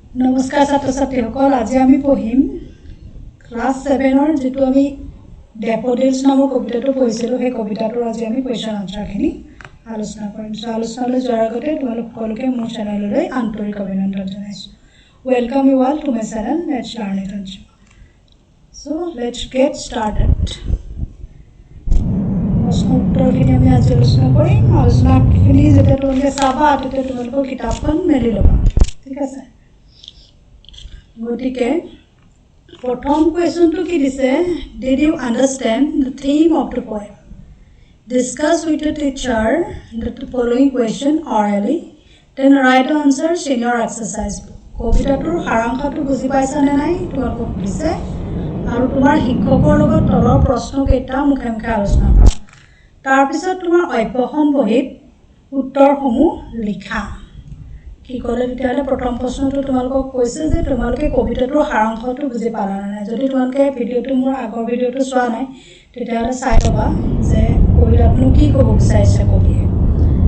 নমস্কাৰ ছাত্ৰ ছাত্ৰীসকল আজি আমি পঢ়িম ক্লাছ 7ৰ যেটো আমি ডেফোডিলছ নামৰ কবিতাটো পঢ়িছিলো সেই কবিতাটোৰ আজি আমি কোৱেশ্চন আনসাৰখিনি আলোচনা কৰিম আলোচনালৈ যোৱাৰ আগতে তোমালোক সকলোকে মোৰ চেনেললৈ আন্তৰিক অভিনন্দন জনাইছো welcome you all to my channel let's learn it so let's get started প্ৰশ্নোত্তৰখিনি আমি আজি আলোচনা কৰিম আলোচনাখিনি যেতিয়া তোমালোকে চাবা তেতিয়া তোমালোকৰ কিতাপখন মেলি ল'বা ঠিক আছে গতিকে প্ৰথম কোৱেশ্চনটো কি দিছে did you understand the theme of the poem discuss with your teacher the following question orally then write the answers in your exercise book কবিতাটোৰ সাৰাংশটো বুজি পাইছা নে নাই তোমালোকক দিছে আৰু তোমাৰ শিক্ষকৰ লগত তলৰ প্ৰশ্নকেইটা মুখে মুখে আলোচনা কৰা তাৰ পিছত তোমাৰ অভ্যাসন বহীত উত্তৰসমূহ লিখা কি ক'লে তেতিয়াহ'লে প্ৰথম প্ৰশ্নটো তোমালোকক কৈছে যে তোমালোকে কবিতাটোৰ সাৰাংশটো বুজি পালা নাই যদি তোমালোকে ভিডিঅ'টো মোৰ আগৰ ভিডিঅ'টো চোৱা নাই তেতিয়াহ'লে চাই ল'বা যে কবিতাটো কি ক'ব বিচাৰিছে কবিয়ে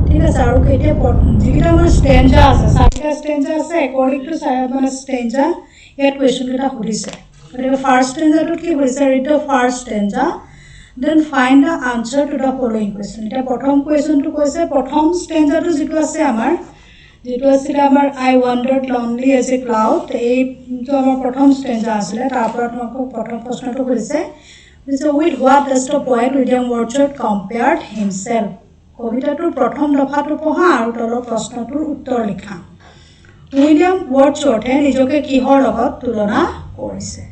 ঠিক আছে আৰু এতিয়া যিকেইটা আমাৰ ষ্টেঞ্জা আছে চাৰিটা ষ্টেঞ্জা আছে একৰ্ডিং টু মানে ষ্টেঞ্জা ইয়াত কুৱেশ্যনকেইটা সুধিছে গতিকে ফাৰ্ষ্ট ষ্টেঞ্জাটো কি সুধিছে read the first stanza then find the answer to the following question এটা প্ৰথম কুৱেশ্যনটো কৈছে প্ৰথম ষ্টেঞ্জাটো যেটো আছে আমাৰ যেটো আছিল আমাৰ I wandered lonely as a cloud এই যে আমাৰ প্ৰথম ষ্টেঞ্জা আছিল তাৰ পৰা তোমাক প্ৰথম প্ৰশ্নটো কৰিছে with what does the poet William Wordsworth compared himself কবিতাটোৰ প্ৰথম দফাটো পঢ়া আৰু তলৰ প্ৰশ্নটোৰ উত্তৰ লিখা উইলিয়াম ওয়াৰ্ডছৱৰ্থে নিজকে কিহৰ লগত তুলনা কৰিছে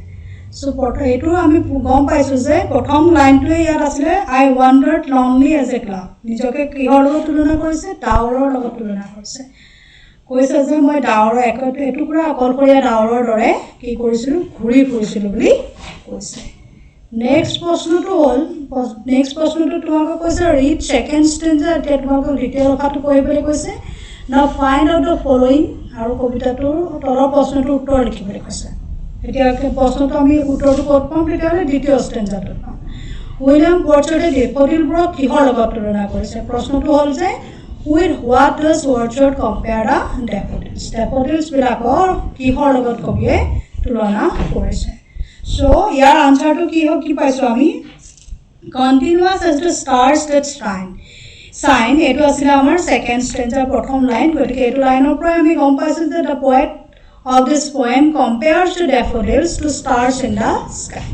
সো এইটো আমি গম পাইছো যে প্ৰথম লাইনটোৱে ইয়াত আছিল I wandered lonely as a cloud নিজকে কিহৰ লগত তুলনা কৰিছে ডাৱৰৰ লগত তুলনা কৰিছে কৈছে যে মই ডাৱৰৰ এটো পুৰা অকলশৰীয়া ডাৱৰৰ দৰে কি কৰিছিলো ঘূৰি ফুৰিছিলো বুলি কৈছে নেক্সট প্ৰশ্নটো তোমাক কৈছে ৰিড সেকেন্ড ষ্টেঞ্জা এতিয়া তোমাক দ্বিতীয় দফাটো পঢ়িবলৈ কৈছে নাও ফাইন্ড আউট দ্য ফলোইং আৰু কবিতাটোৰ তলৰ প্ৰশ্নটোৰ উত্তৰ লিখিবলৈ কৈছে এতিয়া প্ৰশ্নটো আমি উত্তৰটো ক'ত পাম তেতিয়াহ'লে দ্বিতীয় ষ্টেঞ্জাটো পাম উইলিয়াম ওয়াৰ্ডছৱৰ্থে ডেফোডিলবোৰক কিহৰ লগত তুলনা কৰিছে প্ৰশ্নটো হ'ল যে with what does Wordsworth compare the daffodils daffodils বিলাকৰ কিহৰ লগত কবিয়ে তুলনা কৰিছে সো ইয়াৰ আনসাৰটো কি হ'ব কি পাইছো আমি continuous as the stars that shine এটো আছিল আমাৰ সেকেন্ড ষ্টেঞ্জাৰ প্ৰথম লাইন গতিকে এটো লাইনৰ পৰা আমি গম পাইছো যে the poet of this poem compares the daffodils to stars in the sky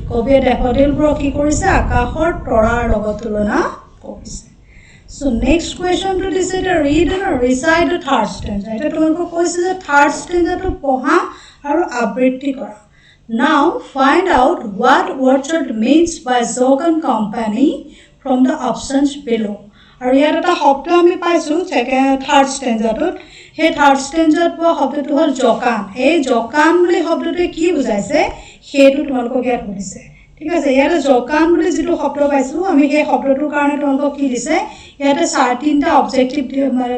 কবিয়ে daffodilবোৰক কি কৰিছে আকাশৰ তৰাৰ লগত তুলনা কৰিছে So next question to this is read and recite the third stanza. এটা তোমালোকক কৈছে যে third stanza to পঢ়া আৰু আবৃত্তি কৰা. Now find out what Wordsworth means by Jokan company from the options below. আৰু ইয়াত এটা শব্দ আমি পাইছো third stanza টোত সেই third stanza ত পোৱা শব্দটো হ'ল জকান এই জকান বুলি শব্দটোৱে কি বুজাইছে সেইটো তোমালোকক ইয়াত সুধিছে ঠিক আছে ইয়াত জকান বুলি যেটো শব্দ পাইছো আমি সেই শব্দটোৰ কাৰণে তোমালোকক কি দিছে ইয়াতে তিনটা অবজেক্টিভ মানে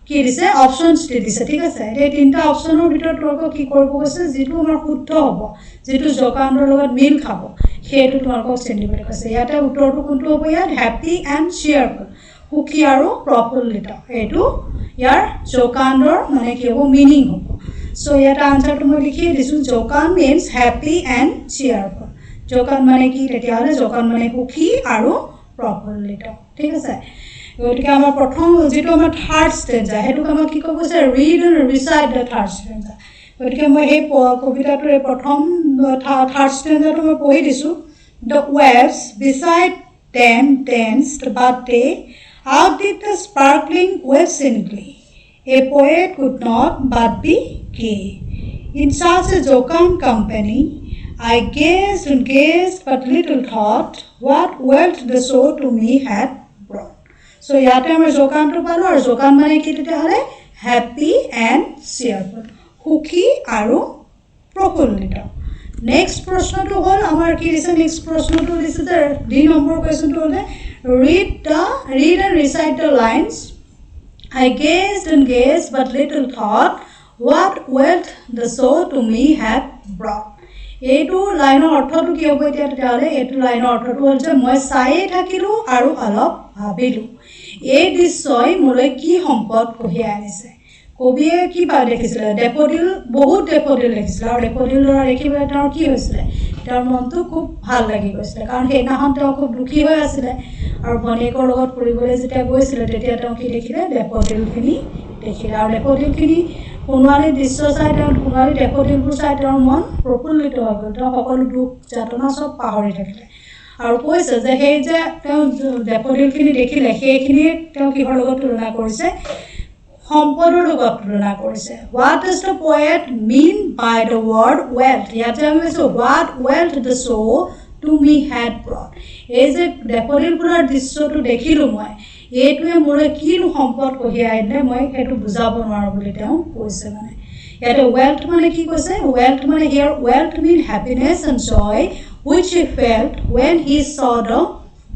কি দিছে অপচনছ দিছে ঠিক আছে এই তিনটা অপচনৰ ভিতৰত তোমালোকক কি কৰিব কৈছে যেটো আমাৰ শুদ্ধ হ'ব যেটো জকানৰ লগত মিল খাব সেইটো তোমালোকক চিন্তিবলৈ কৈছে ইয়াতে উত্তৰটো কোনটো হ'ব ইয়াত হ্যাপি এণ্ড চিয়াৰফুল সুখী আৰু প্ৰফুল্লিত এইটো ইয়াৰ জকানৰ মানে কি হ'ব মিনিং হ'ব সো ইয়াত আনসাৰটো মই লিখি দিছো জকান মিন্স হ্যাপি এণ্ড চিয়াৰফুল জকান মানে কি তেতিয়াহ'লে জকান মানে সুখী আৰু প্ৰফুল্লিত ঠিক আছে গতিকে আমাৰ প্ৰথম যেটো আমাৰ থাৰ্ড ষ্টেঞ্জা হেতু আমাক কি ক'ব আছে read and recite the third stanza গতিকে মই এই কবিতাটোৰ প্ৰথম থাৰ্ড ষ্টেঞ্জাটো মই পঢ়ি দিছো the waves beside them danced but they outdid the sparkling waves in glee a poet could not but be gay in such a jocund company I gazed and gazed but little thought what wealth the show to me had brought. So ইয়াতে আমাৰ জকানটো পালো আৰু জকান মানে কি তেতিয়াহ'লে happy and চিয়াৰফুল সুখী আৰু প্ৰফুল্লিত next প্ৰশ্নটো হ'ল আমাৰ কি দিছে নেক্সট প্ৰশ্নটো দিছে যে ডি নম্বৰ কুৱেশ্যনটো হ'ল read and recite the lines I gazed and gazed but little thought what wealth the show to me had brought এইটো লাইনৰ অৰ্থটো কি হ'ব এতিয়া তেতিয়াহ'লে এইটো লাইনৰ অৰ্থটো হ'ল যে মই চায়ে থাকিলো আৰু অলপ ভাবিলো এই দৃশ্যই মোলৈ কি সম্পদ কঢ়িয়াই আনিছে কবিয়ে কি পা দেখিছিলে ডেফোডিল বহুত ডেফোডিল দেখিছিলে আৰু ডেফোডিল দেখিবলৈ তেওঁৰ কি হৈছিলে তেওঁৰ মনটো খুব ভাল লাগি গৈছিলে কাৰণ সেইদিনাখন তেওঁ খুব দুখী হৈ আছিলে আৰু ভনীয়েকৰ লগত ফুৰিবলৈ যেতিয়া গৈছিলে তেতিয়া তেওঁ কি দেখিলে ডেফোডিলখিনি দেখিলে আৰু ডেফোডিলখিনি সোণোৱালী দৃশ্য চাই তেওঁ সোণোৱালী ডেফোডিলবোৰ চাই তেওঁৰ মন প্ৰফুল্লিত হৈ গ'ল তেওঁ সকলো দুখ যাতনা চব পাহৰি থাকিলে আৰু কৈছে যে সেই যে তেওঁ ডেফোডিলখিনি দেখিলে সেইখিনিয়ে তেওঁ কিহৰ লগত তুলনা কৰিছে সম্পদৰ লগত তুলনা কৰিছে what does the poet mean by the word wealth ইয়াতে আমি কৈছোঁ what wealth the show' to me had brought এই যে ডেফোডিল ফুলৰ দৃশ্যটো দেখিলোঁ মই এইটোৱে মোলৈ কিনো সম্পদ কঢ়িয়াই আনিলে মই সেইটো বুজাব নোৱাৰোঁ বুলি তেওঁ কৈছে মানে ইয়াতে ৱেল্থ মানে কি কৈছে ৱেল্থ মানে here wealth mean happiness and joy which he felt when he saw the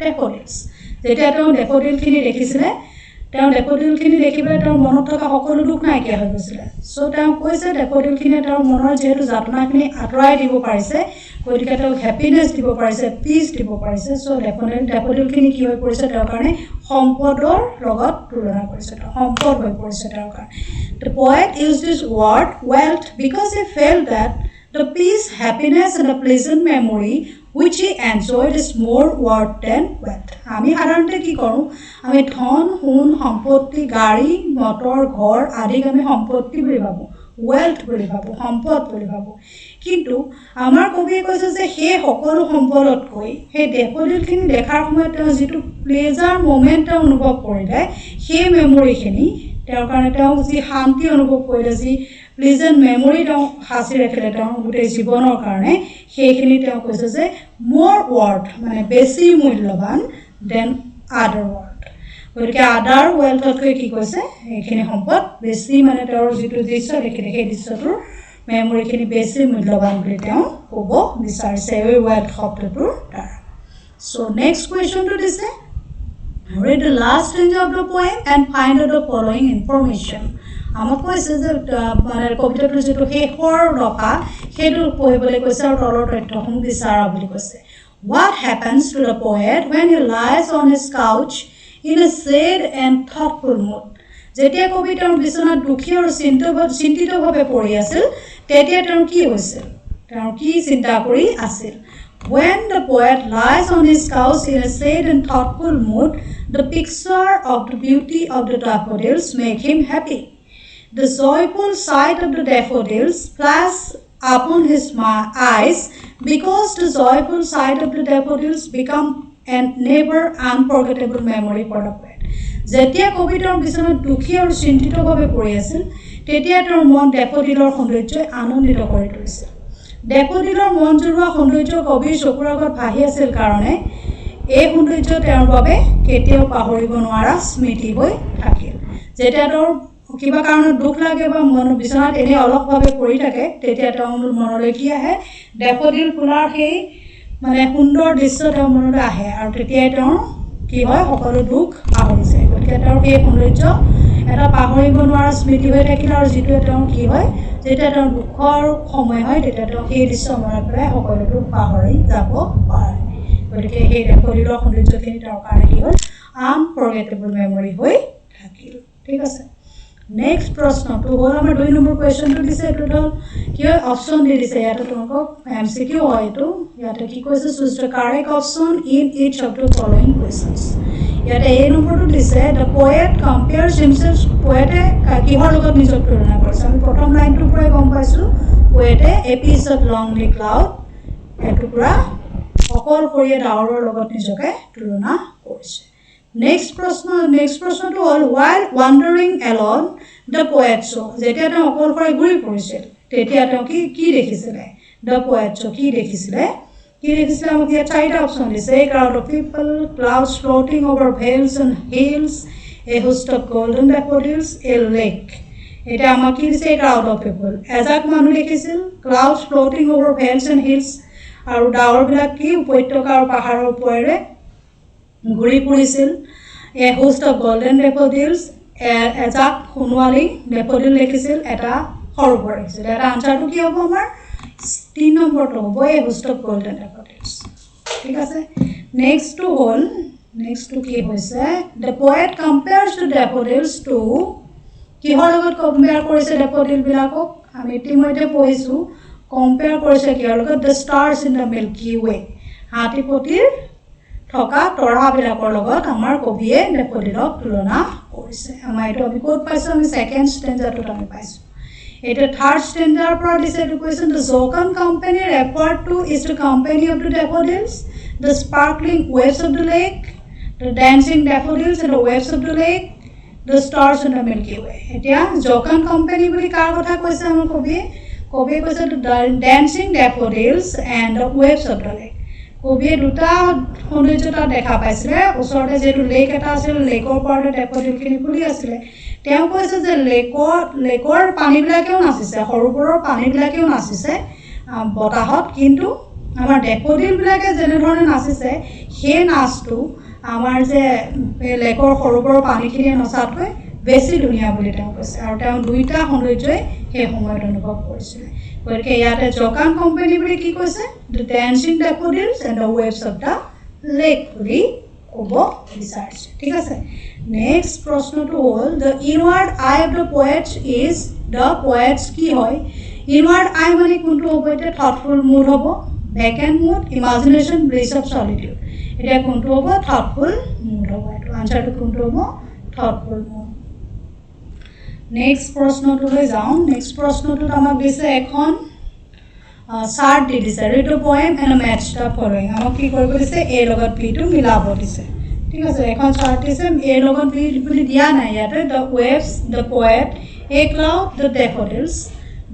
daffodils যেতিয়া তেওঁ ডেফোডিলখিনি দেখিছিলে তেওঁ ডেফোডিলখিনি দেখিবলৈ তেওঁৰ মনত থকা সকলো দুখ নাইকিয়া হৈ গৈছিলে চ' তেওঁ কৈছে ডেফোডিলখিনিয়ে তেওঁৰ মনৰ যিহেতু যাতনাখিনি আঁতৰাই দিব পাৰিছে গতিকে তেওঁক হেপিনেছ দিব পাৰিছে পিচ দিব পাৰিছে চ' ডেফোডিলখিনি কি হৈ পৰিছে তেওঁৰ কাৰণে সম্পদৰ লগত তুলনা কৰিছে সম্পদ হৈ পৰিছে তেওঁৰ কাৰণে the poet use this word wealth because he felt that the peace, happiness and a pleasant memory which he enjoyed is more worth than wealth. আমি সাধাৰণতে কি কৰোঁ আমি ধন সোণ সম্পত্তি গাড়ী মটৰ ঘৰ আদিক আমি সম্পত্তি বুলি ভাবোঁ ৱেল্থ বুলি ভাবোঁ সম্পদ বুলি ভাবোঁ কিন্তু আমাৰ কবিয়ে কৈছে যে সেই সকলো সম্পদতকৈ সেই ডেফোডিলখিনি দেখাৰ সময়ত তেওঁ যিটো প্লেজাৰ মোমেণ্ট তেওঁ অনুভৱ কৰিলে সেই মেমৰিখিনি তেওঁৰ কাৰণে তেওঁ যি শান্তি অনুভৱ কৰিলে যি প্লিজেণ্ট মেমৰি তেওঁ সাঁচি ৰাখিলে তেওঁ গোটেই জীৱনৰ কাৰণে সেইখিনি তেওঁ কৈছে যে মোৰ ৱৰ্থ মানে বেছি মূল্যৱান দেন আদাৰ ৱৰ্থ গতিকে আদাৰ ৱেল্থতকৈ কি কৈছে এইখিনি সম্পদ বেছি মানে তেওঁৰ যিটো দৃশ্য দেখিলে সেই দৃশ্যটোৰ মেমৰিখিনি বেছি মূল্যৱান বুলি তেওঁ ক'ব বিচাৰিছে এই ৱেল্থ শব্দটোৰ দ্বাৰা চ' নেক্সট কুৱেশ্যনটো দিছে read the last stanza of the poem and find out the following information আমাক কৈছে যে মানে কবিতাটোৰ যিটো শেষৰ দফা সেইটো পঢ়িবলৈ কৈছে আৰু তলৰ তথ্যসমূহ বিচাৰা বুলি কৈছে What happens to the poet when he lies on his couch in a sad and thoughtful mood? যেতিয়া কবি তেওঁৰ বিচনাত দুখী আৰু চিন্তিতভাৱে পৰি আছিল তেতিয়া তেওঁৰ কি হৈছিল তেওঁৰ কি চিন্তা কৰি আছিল When the poet lies on his couch in a sad and thoughtful mood, the picture of the beauty of the daffodils make him happy. The joyful sight of the daffodils flash upon his eyes because the joyful sight of the daffodils become an never unforgettable memory for the poet. যেতিয়া কবিতাৰ বিচনাত দুখী আৰু চিন্তিতভাৱে পৰি আছিল তেতিয়া তেওঁৰ মন ডেফোডিলৰ সৌন্দৰ্যই আনন্দিত কৰি তুলিছিল ডেফোডিলৰ মন জোৰোৱা সৌন্দৰ্য কবিৰ চকুৰ আগত ভাহি আছিল কাৰণে এই সৌন্দৰ্য তেওঁৰ বাবে কেতিয়াও পাহৰিব নোৱাৰা স্মৃতি হৈ থাকিল যেতিয়া তেওঁৰ কিবা কাৰণত দুখ লাগে বা মন বিচনাত এনে অলপভাৱে পৰি থাকে তেতিয়া তেওঁৰ মনলৈ কি আহে ডেফোডিল ফুলাৰ সেই মানে সুন্দৰ দৃশ্য তেওঁৰ মনলৈ আহে আৰু তেতিয়াই তেওঁৰ কি হয় সকলো দুখ পাহৰি যায় গতিকে তেওঁৰ সেই সৌন্দৰ্য এটা পাহৰিব নোৱাৰা স্মৃতি হৈ থাকিল আৰু যিটোৱে তেওঁৰ কি হয় যেতিয়া তেওঁৰ দুখৰ সময় হয় তেতিয়া তেওঁ সেই দৃশ্য মনত পেলাই সকলো দুখ পাহৰি যাব পাৰে গতিকে সেই ডেফোডিলৰ সৌন্দৰ্যখিনি তেওঁৰ কাৰণে কি হ'ল আনফৰগেটেবল মেমৰি হৈ থাকিল ঠিক আছে নেক্সট প্ৰশ্নটো হ'ল আমাৰ 2 নম্বৰ কুৱেশ্যনটো দিছে এইটো হ'ল কি হয় অপশ্যন দি দিছে ইয়াতে তোমালোকক MCQ হয় এইটো ইয়াতে কি কৈছে choose the correct option in each of the following questions ইয়াতে এই নম্বৰটো দিছে দ্য পয়েট কম্পেয়াৰ্ছ হিমছেল্ফ পয়েটে কিহৰ লগত নিজক তুলনা কৰিছে আমি প্ৰথম লাইনটোৰ পৰাই গম পাইছোঁ পয়েটে এ পিচ অফ লংলি ক্লাউড এটুকুৰা অকলশৰীয়া ডাৱৰৰ লগত নিজকে তুলনা কৰিছে নেক্সট প্ৰশ্নটো হ'ল while wandering alone the poet saw যেতিয়া তেওঁ অকলশৰে ঘূৰি ফুৰিছিল তেতিয়া তেওঁ কি দেখিছিলে the poet saw কি দেখিছিলে আমাক ইয়াত 4টা অপশ্যন দিছে a crowd of people clouds floating over vales and hills a host of golden daffodils a lake এটা আমাক কি দিছে a crowd of people এজাক মানুহ দেখিছিল clouds floating over vales and hills আৰু ডাৱৰবিলাক কি উপত্যকা আৰু পাহাৰৰ ওপৰেৰে ঘূৰি ফুৰিছিল এ হোষ্ট অফ গোল্ডেন ডেফোডিলছ এজাক সোণোৱালী ডেফোডিল দেখিছিল এটা সৰোবৰ দেখিছিল এটা আনচাৰটো কি হ'ব আমাৰ 3 নম্বৰটো হ'ব এ হোষ্ট অফ গোল্ডেন ডেফোডিলছ ঠিক আছে নেক্সটটো কি হৈছে দ্য পয়েট কম্পেয়াৰ্ছ দ্য ডেফোডিলছ টু কিহৰ লগত কম্পেয়াৰ কৰিছে ডেফোডিল বিলাকক আমি ইতিমধ্যে পঢ়িছো কম্পেয়াৰ কৰিছে কিহৰ লগত the stars in the milky way হাতীপতিৰ থকা তৰাবিলাকৰ লগত আমাৰ কবিয়ে ডেফোডিলক তুলনা কৰিছে আমাৰ এইটো আমি ক'ত পাইছো আমি সেকেন্ড স্ট্যান্ডাৰটোত আমি পাইছো এটা থাৰ্ড স্ট্যান্ডাৰ পৰা দিছে এইটো question the jocund company referred to is the company of the daffodils the sparkling waves of the lake the dancing daffodils and the waves of the lake The stars in the Milky Way. এতিয়া জোকান company বুলি কাৰ কথা কৈছে আমাৰ কবিয়ে কৈছে the dancing daffodils and the waves of the lake. কবিয়ে দুটা সৌন্দৰ্যতা দেখা পাইছিলে ওচৰতে যেটো লেক এটা আছিল লেকৰ পাৰতে ডেফোডিল খিনি ফুলি আছিল তেওঁ কৈছে যে লেকৰ পানীবিলাকেও নাচিছে সৰোবৰৰ পানীবিলাকেও নাচিছে বতাহত কিন্তু আমাৰ ডেফোডিল বিলাকে যেনে ধৰণে নাচিছে সেই নাচটো আমাৰ যে লেকৰ সৰোবৰৰ পানীখিনিয়ে নচাতকৈ বেছি ধুনীয়া বুলি তেওঁ কৈছে আৰু তেওঁ দুইটা সৌন্দৰ্যই সেই সময়ত অনুভৱ কৰিছিল গতিকে ইয়াতে জোকান কোম্পানী বুলি কি কৈছে the dancing daffodils and the waves of the lake বুলি ক'ব বিচাৰিছে ঠিক আছে নেক্সট প্ৰশ্নটো হ'ল the inward eye of the poet's is the poet's কি হয় ইনৱাৰ্ড আই মানে কোনটো হ'ব এতিয়া থটফুল মুড হ'ব vacant mood imagination bliss of solitude এটা কোনটো হ'ব থটফুল মুড হ'ব এটো আনসাৰটো কোনটো হ'ব থটফুল মুড নেক্সট প্ৰশ্নটোলৈ যাওঁ নেক্সট প্ৰশ্নটোত আমাক দিছে এখন চাৰ্ট দি দিছে read the poem and match the following আমাক কি কৰিব দিছে এ লগত বি টো মিলাব দিছে ঠিক আছে এখন চাৰ্ট দিছে এ লগত বি বুলি দিয়া নাই ইয়াতে the waves the poet a cloud the daffodils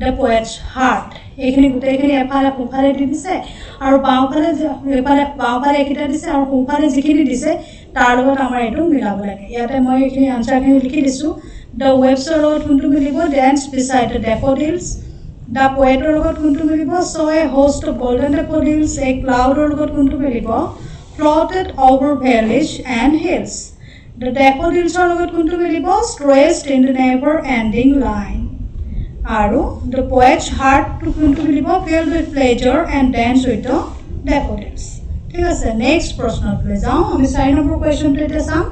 the poet's heart এইখিনি গোটেইখিনি এফালে সোঁফালে দি দিছে আৰু বাওঁফালে বাওঁফালে এইকেইটা দিছে আৰু সোঁফালে যিখিনি দিছে তাৰ লগত আমাৰ এইটো মিলাব লাগে ইয়াতে মই এইখিনি আনচাৰখিনি লিখি দিছোঁ দ্য ৱেভছৰ লগত কোনটো মিলিব dance beside the daffodils the পয়েটৰ লগত কোনটো মিলিব saw a host of golden daffodils a ক্লাউডৰ লগত কোনটো মিলিব floated over vales and hills the ডেফোডিলছৰ লগত কোনটো মিলিব stretched in the never ending line আৰু দ্য পয়েটছ হাৰ্ট টু কোনটো মিলিব filled with pleasure and dance with the daffodils ঠিক আছে নেক্সট প্ৰশ্নটোলৈ যাওঁ আমি 4 নম্বৰ কুৱেশ্যনটো এতিয়া চাম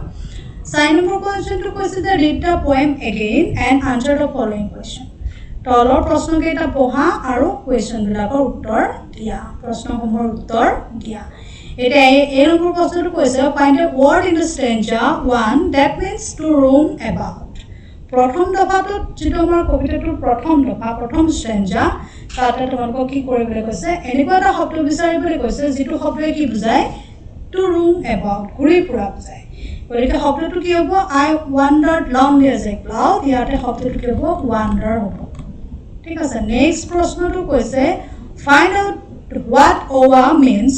4 নম্বৰ কুৱেশ্যনটো কৈছে যে read the poem again and answer the following question তলৰ প্ৰশ্নকেইটা পঢ়া আৰু কুৱেশ্যনবিলাকৰ উত্তৰ দিয়া প্ৰশ্নসমূহৰ উত্তৰ দিয়া এতিয়া এই নম্বৰ প্ৰশ্নটো কৈছে find a word in the stanza 1 that means to roam about প্ৰথম দফাটোত যেটো আমাৰ কবিতাটোৰ প্ৰথম দফা প্ৰথম ষ্টেঞ্জা তাতে তোমালোকক কি কৰিবলৈ কৈছে এনেকুৱা এটা শব্দ বিচাৰিবলৈ কৈছে যেটো শব্দই কি বুজায় টু ৰুম এবাউট ঘূৰি ফুৰা বুজায় গতিকে শব্দটো কি হ'ব আই ৱান্ডাৰ্ড লংলি এজ এ ক্লাউড ইয়াতে শব্দটো কি হ'ব ৱান্ডাৰ হ'ব ঠিক আছে নেক্সট প্ৰশ্নটো কৈছে find out what o'er means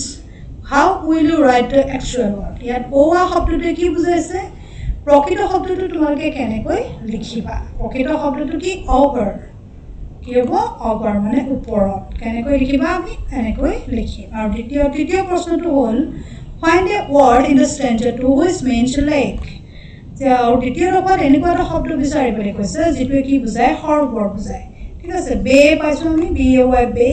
how will you write the actual word ইয়াত ওৱা শব্দটোৱে কি বুজাইছে প্ৰকৃত শব্দটো তোমালোকে কেনেকৈ লিখিবা প্ৰকৃত শব্দটো কি অভাৰ কি হ'ব অভাৰ মানে ওপৰত কেনেকৈ লিখিবা আমি এনেকৈ লিখিম আৰু দ্বিতীয় প্ৰশ্নটো হ'ল find a word in the stanza 2 which means lake আৰু দ্বিতীয় দফাত এনেকুৱা এটা শব্দ বিচাৰিবলৈ কৈছে যিটোৱে কি বুজায় সৰোবৰ বুজায় ঠিক আছে বে পাইছোঁ আমি বি এ ৱাই বে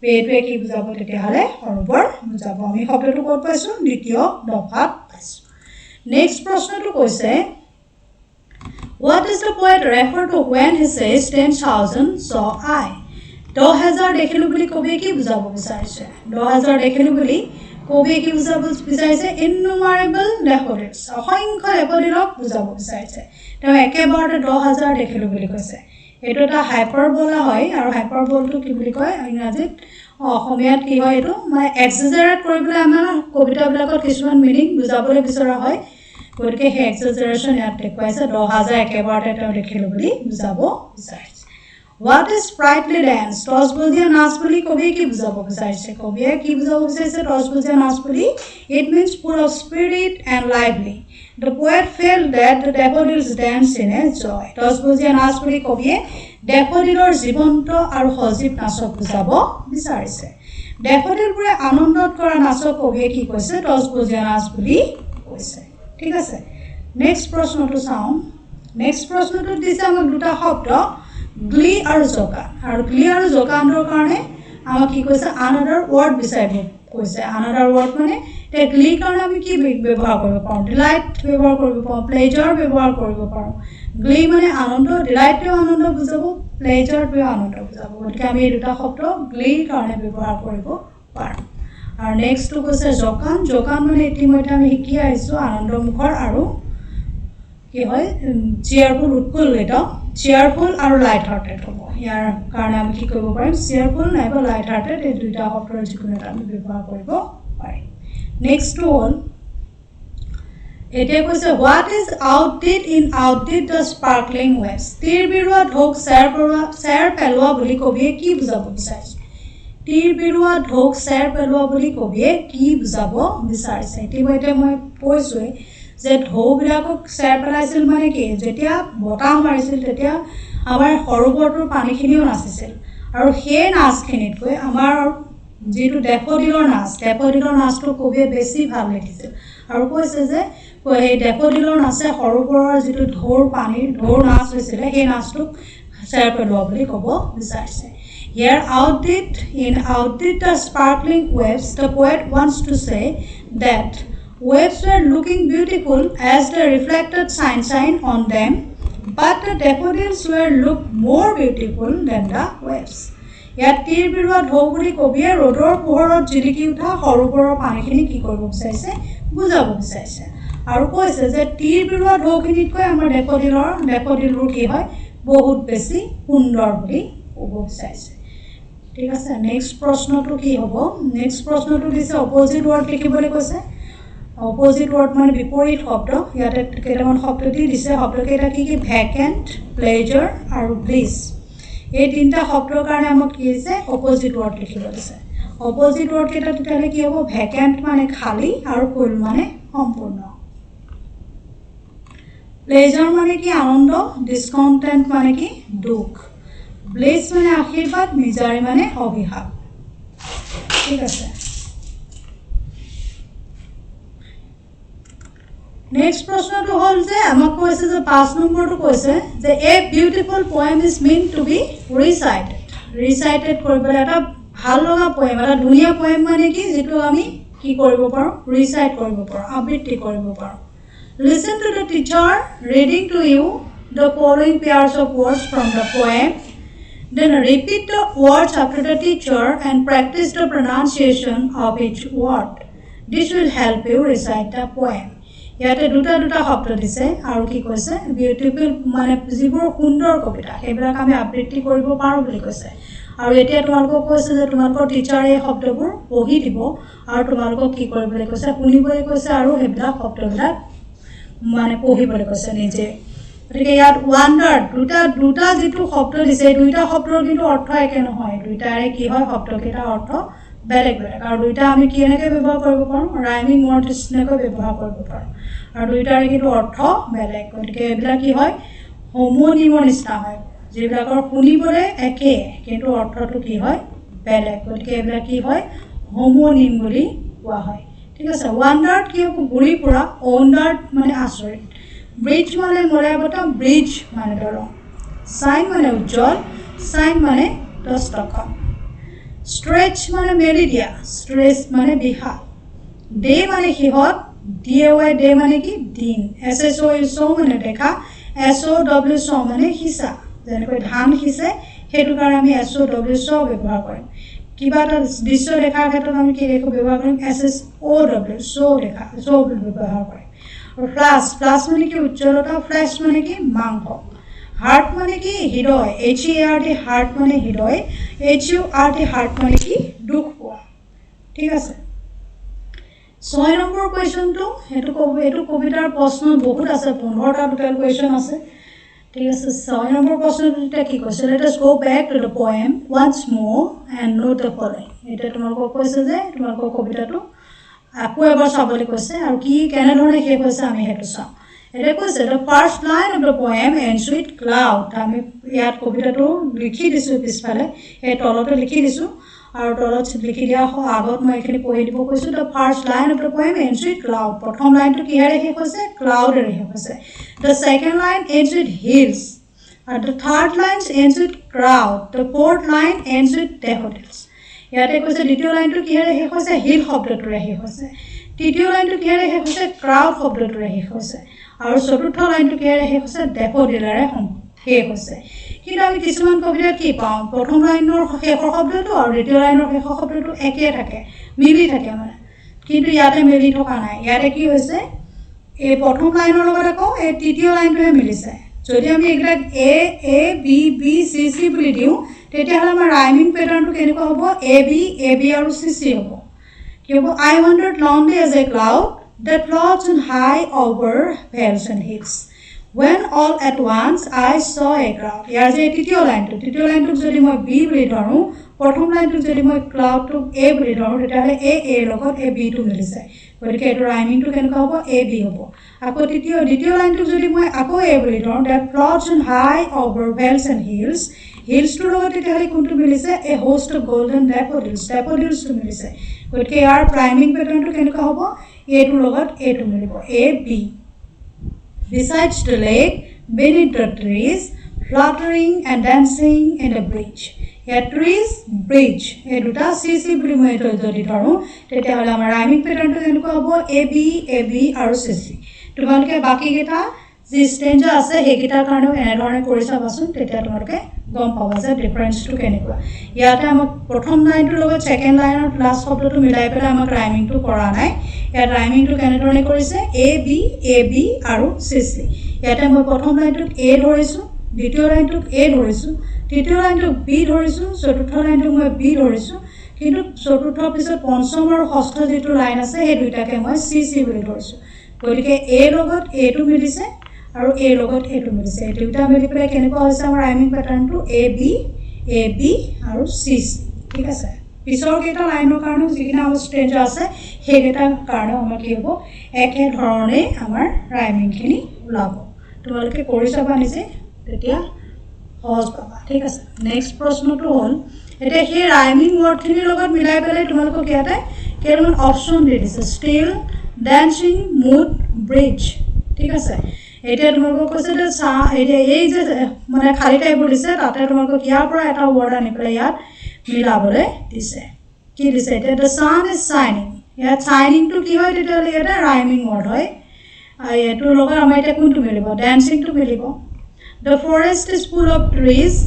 বেটোৱে কি বুজাব তেতিয়াহ'লে সৰোবৰ বুজাব আমি শব্দটো ক'ত পাইছোঁ দ্বিতীয় দফাত পাইছোঁ নেক্সট প্ৰশ্নটো কৈছে what does the poet refer to when he says 10,000 saw I 10,000 দেখিলো বুলি কবিয়ে কি বুজাব বিচাৰিছে 10,000 দেখিলো বুলি কবিয়ে কি বুজাব বিচাৰিছে innumerable daffodils অসংখ্য ডেফোডিলক বুজাব বিচাৰিছে তেওঁ একেবাৰতে 10,000 দেখিলো বুলি কৈছে এইটো এটা হাইপাৰবোলা হয় আৰু হাইপাৰবোলটো কি বুলি কয় ইংৰাজীত অসমীয়াত কি হয় এইটো মানে এক্সেজাৰেট কৰিবলৈ আমাৰ কবিতাবিলাকত কিছুমান মিনিং বুজাবলৈ বিচৰা হয় গতিকে সেই এক্সেজাৰেশ্যন ইয়াত দেখুৱাইছে 10,000 একেবাৰতে তেওঁ দেখিলো বুলি বুজাব বিচাৰিছে হোৱাট ইজ স্প্ৰাইটলি ডেন্স টছবুজীয়া নাচ বুলি কবিয়ে কি বুজাব বিচাৰিছে কবিয়ে কি বুজাব বিচাৰিছে টছবুজীয়া নাচ বুলি it means full of spirit and lively The poet felt that the daffodils dance in a joy. টছবুজীয়া নাচ বুলি কবিয়ে ডেফোডিলৰ জীৱন্ত আৰু সজীৱ নাচক বুজাব বিচাৰিছে ডেফোডিলবোৰে আনন্দত কৰা নাচক কবিয়ে কি কৈছে টছবুজীয়া নাচ বুলি কৈছে ঠিক আছে নেক্সট প্ৰশ্নটো চাওঁ নেক্সট প্ৰশ্নটো দিছে আমাক দুটা শব্দ গ্লি আৰু জোকান আৰু গ্লি আৰু জোকানৰ কাৰণে আমাক কি কৈছে আনাদাৰ ৱৰ্ড বিচাৰিব কৈছে আনাদাৰ ৱৰ্ড মানে তে গ্লি কাৰণে আমি কি ব্যৱহাৰ কৰিব পাৰোঁ ডিলাইট ব্যৱহাৰ কৰিব পাৰোঁ প্লেজাৰ ব্যৱহাৰ কৰিব পাৰোঁ গ্লি মানে আনন্দ ডিলাইটটো আনন্দ বুজাব প্লেজাৰটো আনন্দ বুজাব গতিকে আমি এই দুটা শব্দ গ্লি কাৰণে ব্যৱহাৰ কৰিব পাৰোঁ আৰু নেক্সটটো কৈছে জকান জকান মানে ইতিমধ্যে আমি শিকি আহিছোঁ আনন্দমুখৰ আৰু কি হয় চিয়াৰফুল উৎফুল্লিত চিয়াৰফুল আৰু লাইট হাৰ্টেড হ'ব ইয়াৰ কাৰণে আমি কি কৰিব পাৰিম চিয়াৰফুল নাইবা লাইট হাৰ্টেড এই দুটা শব্দৰ যিকোনো এটা আমি ব্যৱহাৰ কৰিব পাৰিম নেক্সটটো হ'ল এতিয়া কৈছে what is outdid in outdid the sparkling waves তীৰ বিৰুৱা ঢৌক চেৰ পেলোৱা বুলি কবিয়ে কি বুজাব বিচাৰিছে তীৰ বিৰুৱা ঢৌক চেৰ পেলোৱা বুলি কবিয়ে কি বুজাব বিচাৰিছে ইতিমধ্যে মই কৈছোঁৱেই যে ঢৌবিলাকক চেৰ পেলাইছিল মানে কি যেতিয়া বতাহ মাৰিছিল তেতিয়া আমাৰ সৰোবৰটোৰ পানীখিনিও নাচিছিল আৰু সেই নাচখিনিতকৈ আমাৰ যিটো ডেফডিলৰ নাচটো কবিয়ে বেছি ভাল লিখিছিল আৰু কৈছে যে সেই ডেফডিলৰ নাচে সৰোবৰৰ যিটো ঢৌৰ নাচ হৈছিলে সেই নাচটোক চেৰ পেলোৱা বুলি ক'ব বিচাৰিছে Here outdid the sparkling waves, the poet wants to say that waves were looking beautiful as they reflected sunshine on them, but the daffodils were looked more beautiful than the waves. ইয়াত তীৰ বিৰুৱা ঢৌ বুলি কবিয়ে ৰ'দৰ পোহৰত জিলিকি উঠা সৰোবৰৰ পানীখিনি কি কৰিব বিচাৰিছে বুজাব বিচাৰিছে আৰু কৈছে যে তীৰ বিৰুৱা ঢৌখিনিতকৈ আমাৰ ডেফডিলবোৰ কি হয় বহুত বেছি সুন্দৰ বুলি ক'ব বিচাৰিছে ঠিক আছে নেক্সট প্ৰশ্নটো কি হ'ব নেক্সট প্ৰশ্নটো দিছে অপজিট ৱৰ্ড লিখিবলৈ কৈছে অপজিট ৱৰ্ড মানে বিপৰীত শব্দ ইয়াতে কেইটামান শব্দ দিছে শব্দকেইটা কি ভেকেণ্ট প্লেজাৰ আৰু ব্লিছ এই তিনিটা শব্দৰ কাৰণে আমাক কি হৈছে অপজিট ৱৰ্ড লিখিব দিছে অপজিট ৱৰ্ডকেইটা তেতিয়াহ'লে কি হ'ব ভেকেণ্ট মানে খালী আৰু ফুল মানে সম্পূৰ্ণ প্লেজাৰ মানে কি আনন্দ ডিছকণ্টেণ্ট মানে কি দুখ ব্লেছ মানে আশীৰ্বাদ মিজাৰি মানে অভিশাপ ঠিক আছে নেক্সট প্ৰশ্নটো হ'ল যে আমাক কৈছে যে 5 নম্বৰটো কৈছে যে a beautiful poem is mean to be recited কৰিবলৈ এটা ভাল লগা পয়েম এটা ধুনীয়া পয়েম মানে কি যিটো আমি কি কৰিব পাৰোঁ ৰিচাইট কৰিব পাৰোঁ আবৃত্তি কৰিব পাৰোঁ listen to the teacher reading to you the following pairs of words from the poem Then repeat the words after the teacher and practice the pronunciation of each word. This will help you recite the poem. ইয়াতে দুটা শব্দ দিছে আৰু কি কৈছে beautiful মানে যিবোৰ সুন্দৰ কবিতা সেইবিলাক আমি আবৃত্তি কৰিব পাৰোঁ বুলি কৈছে আৰু এতিয়া তোমালোকক কৈছে যে তোমালোকৰ টিচাৰে এই শব্দবোৰ পঢ়ি দিব আৰু তোমালোকক কি কৰিবলৈ কৈছে শুনিবলৈ কৈছে আৰু সেইবিলাক শব্দবিলাক মানে পঢ়িবলৈ কৈছে নিজে গতিকে ইয়াত ওৱাণ্ডাৰ দুটা যিটো শব্দ দিছে এই দুইটা শব্দৰ কিন্তু অৰ্থ একে নহয় দুইটাৰে কি হয় শব্দকেইটাৰ অৰ্থ বেলেগ বেলেগ আৰু দুইটা আমি কেনেকৈ ব্যৱহাৰ কৰিব পাৰোঁ ৰাইমিং ৱৰ্ড নিচিনাকৈ ব্যৱহাৰ কৰিব পাৰোঁ আৰু দুইটাৰে কিন্তু অৰ্থ বেলেগ গতিকে এইবিলাক কি হয় হোমোনিমৰ নিচিনা হয় যিবিলাকৰ শুনিবলৈ একে কিন্তু অৰ্থটো কি হয় বেলেগ গতিকে এইবিলাক কি হয় হোমোনিম বুলি কোৱা হয় ঠিক আছে ওৱাণ্ডাৰ্ড কি হ'ব ঘূৰি ফুৰা ৱণ্ডাৰ্ড মানে আচৰিত ব্ৰিজ মানে মৰাবতা ব্ৰিজ মানে দলং চাইন মানে উজ্জ্বল চাইন মানে 10 টকা ষ্ট্ৰেচ মানে মেলি দিয়া ষ্ট্ৰেচ মানে বিহা ডে মানে সিহঁত DAY ডে মানে কি দিন SSO মানে দেখা SOW মানে হিচা যেনেকৈ ধান হিচে সেইটো কাৰণে আমি SOW ব্যৱহাৰ কৰিম কিবা এটা দৃশ্য দেখাৰ ক্ষেত্ৰত আমি কি ব্যৱহাৰ কৰিম SSOW দেখা ব্যৱহাৰ কৰিম ফ্লাছ মানে কি উজ্জ্বলতা ফ্লেছ মানে কি মাংস হাৰ্ট মানে কি হৃদয় HEART হাৰ্ট মানে হৃদয় HURT হাৰ্ট মানে কি দুখ পোৱা ঠিক আছে 6 নম্বৰ কুৱেশ্যনটো এইটো কবিতাৰ প্ৰশ্ন বহুত আছে 15টা টোটেল কুৱেশ্যন আছে ঠিক আছে 6 নম্বৰ প্ৰশ্নটো এতিয়া কি কৈছে let us go back to the poem once more and note the following এতিয়া তোমালোকক কৈছে যে তোমালোকৰ কবিতাটো আকৌ এবাৰ চাবলৈ কৈছে আৰু কি কেনেধৰণে শেষ হৈছে আমি সেইটো চাওঁ এটা কৈছে the first line of the poem ends with cloud আমি ইয়াত কবিতাটো লিখি দিছোঁ পিছফালে এই তলতে লিখি দিছোঁ আৰু তলত লিখি দিয়া আগত মই এইখিনি পঢ়ি দিব কৈছোঁ the first line of the poem ends with cloud প্ৰথম লাইনটো কিহেৰে শেষ হৈছে ক্লাউডেৰে শেষ হৈছে the second line ends with hills আৰু the third line ends with crowd the fourth line ends with daffodils ইয়াতে কৈছে দ্বিতীয় লাইনটো কিহেৰে শেষ হৈছে হিল শব্দটোৰে শেষ হৈছে তৃতীয় লাইনটো কিহেৰে শেষ হৈছে ক্ৰাউড শব্দটোৰে শেষ হৈছে আৰু চতুৰ্থ লাইনটো কিহেৰে শেষ হৈছে ডেফোডিলেৰে শেষ হৈছে কিন্তু আমি কিছুমান কবিতাত কি পাওঁ প্ৰথম লাইনৰ শেষৰ শব্দটো আৰু দ্বিতীয় লাইনৰ শেষৰ শব্দটো একে থাকে মিলি থাকে মানে কিন্তু ইয়াতে মিলি থকা নাই ইয়াতে কি হৈছে এই প্ৰথম লাইনৰ লগত আকৌ এই তৃতীয় লাইনটোহে মিলিছে যদি আমি এইবিলাক এ A B B C C বুলি দিওঁ তেতিয়াহ'লে আমাৰ ৰাইমিং পেটাৰ্ণটো কেনেকুৱা হ'ব এ বি আৰু চি চি হ'ব কি হ'ব I wandered lonely as a cloud that floats on high over vales and hills when all at once I saw a crowd ইয়াৰ যে তৃতীয় লাইনটোক যদি মই বি বুলি ধৰোঁ প্ৰথম লাইনটোক যদি মই ক্লাউডটোক এ বুলি ধৰোঁ তেতিয়াহ'লে এ লগত এ বিটো মিলিছে গতিকে এইটো ৰাইমিংটো কেনেকুৱা হ'ব এ বি হ'ব আকৌ দ্বিতীয় লাইনটোক যদি মই আকৌ এ বুলি ধৰোঁ that floats on high over vales and hills হিলছটোৰ লগত তেতিয়াহ'লে কোনটো মিলিছে এ হোষ্ট অফ গল্ডেন ডেফোডিলছটো মিলিছে গতিকে ইয়াৰ ৰাইমিং পেটাৰ্ণটো কেনেকুৱা হ'ব এটোৰ লগত এটো মিলিব A B Besides the lake, beneath the trees, fluttering and dancing in the bridge. Here trees, bridge. এই দুটা CC বুলি মই যদি ধৰোঁ তেতিয়াহ'লে আমাৰ ৰাইমিং পেটাৰ্ণটো কেনেকুৱা হ'ব এ বি আৰু CC তোমালোকে বাকীকেইটা যি ষ্টেঞ্জা আছে সেইকেইটাৰ কাৰণেও এনেধৰণে কৰি চাবাচোন তেতিয়া তোমালোকে গম পাবা যে ডিফাৰেঞ্চটো কেনেকুৱা ইয়াতে আমাক প্ৰথম লাইনটোৰ লগত ছেকেণ্ড লাইনৰ লাষ্ট শব্দটো মিলাই পেলাই আমাক ৰাইমিংটো কৰা নাই ইয়াত ৰাইমিংটো কেনেধৰণে কৰিছে এ বি আৰু চি চি ইয়াতে মই প্ৰথম লাইনটোত এ ধৰিছোঁ দ্বিতীয় লাইনটোত এ ধৰিছোঁ তৃতীয় লাইনটোক বি ধৰিছোঁ চতুৰ্থ লাইনটোক মই বি ধৰিছোঁ কিন্তু চতুৰ্থৰ পিছত পঞ্চম আৰু ষষ্ঠ যিটো লাইন আছে সেই দুইটাকে মই চি চি বুলি ধৰিছোঁ গতিকে এ লগত এটো মিলিছে আৰু এ লগত এটো মিলিছে এই দুটা মিলি পেলাই কেনেকুৱা হৈছে আমাৰ ৰাইমিং পেটাৰ্ণটো এ বি আৰু চি চি ঠিক আছে পিছৰ কেইটা লাইনৰ কাৰণে যিকিনা আমাৰ ষ্টেঞ্জ আছে সেইকেইটাৰ কাৰণে আমাৰ কি হ'ব একেধৰণে আমাৰ ৰাইমিংখিনি ওলাব তোমালোকে কৰি চাবা নিজে তেতিয়া সহজ পাবা ঠিক আছে নেক্সট প্ৰশ্নটো হ'ল এতিয়া সেই ৰাইমিং ৱৰ্ডখিনিৰ লগত মিলাই পেলাই তোমালোকক ইয়াতে কেইটামান অপশ্যন দি দিছে ষ্টিল ডেন্সিং মুড ব্ৰিজ ঠিক আছে এতিয়া তোমালোকক কৈছে যে এতিয়া এই যে মানে খালী টাইপৰ দিছে তাতে তোমালোকক ইয়াৰ পৰা এটা ৱৰ্ড আনি পেলাই ইয়াত মিলাবলৈ দিছে কি দিছে এতিয়া দ্য ছান ইজ শ্বাইনিং ইয়াত শ্বাইনিংটো কি হয় তেতিয়াহ'লে ইয়াতে ৰাইমিং ৱৰ্ড হয় এইটোৰ লগত আমাৰ এতিয়া কোনটো মিলিব ডেন্সিংটো মিলিব the forest is full of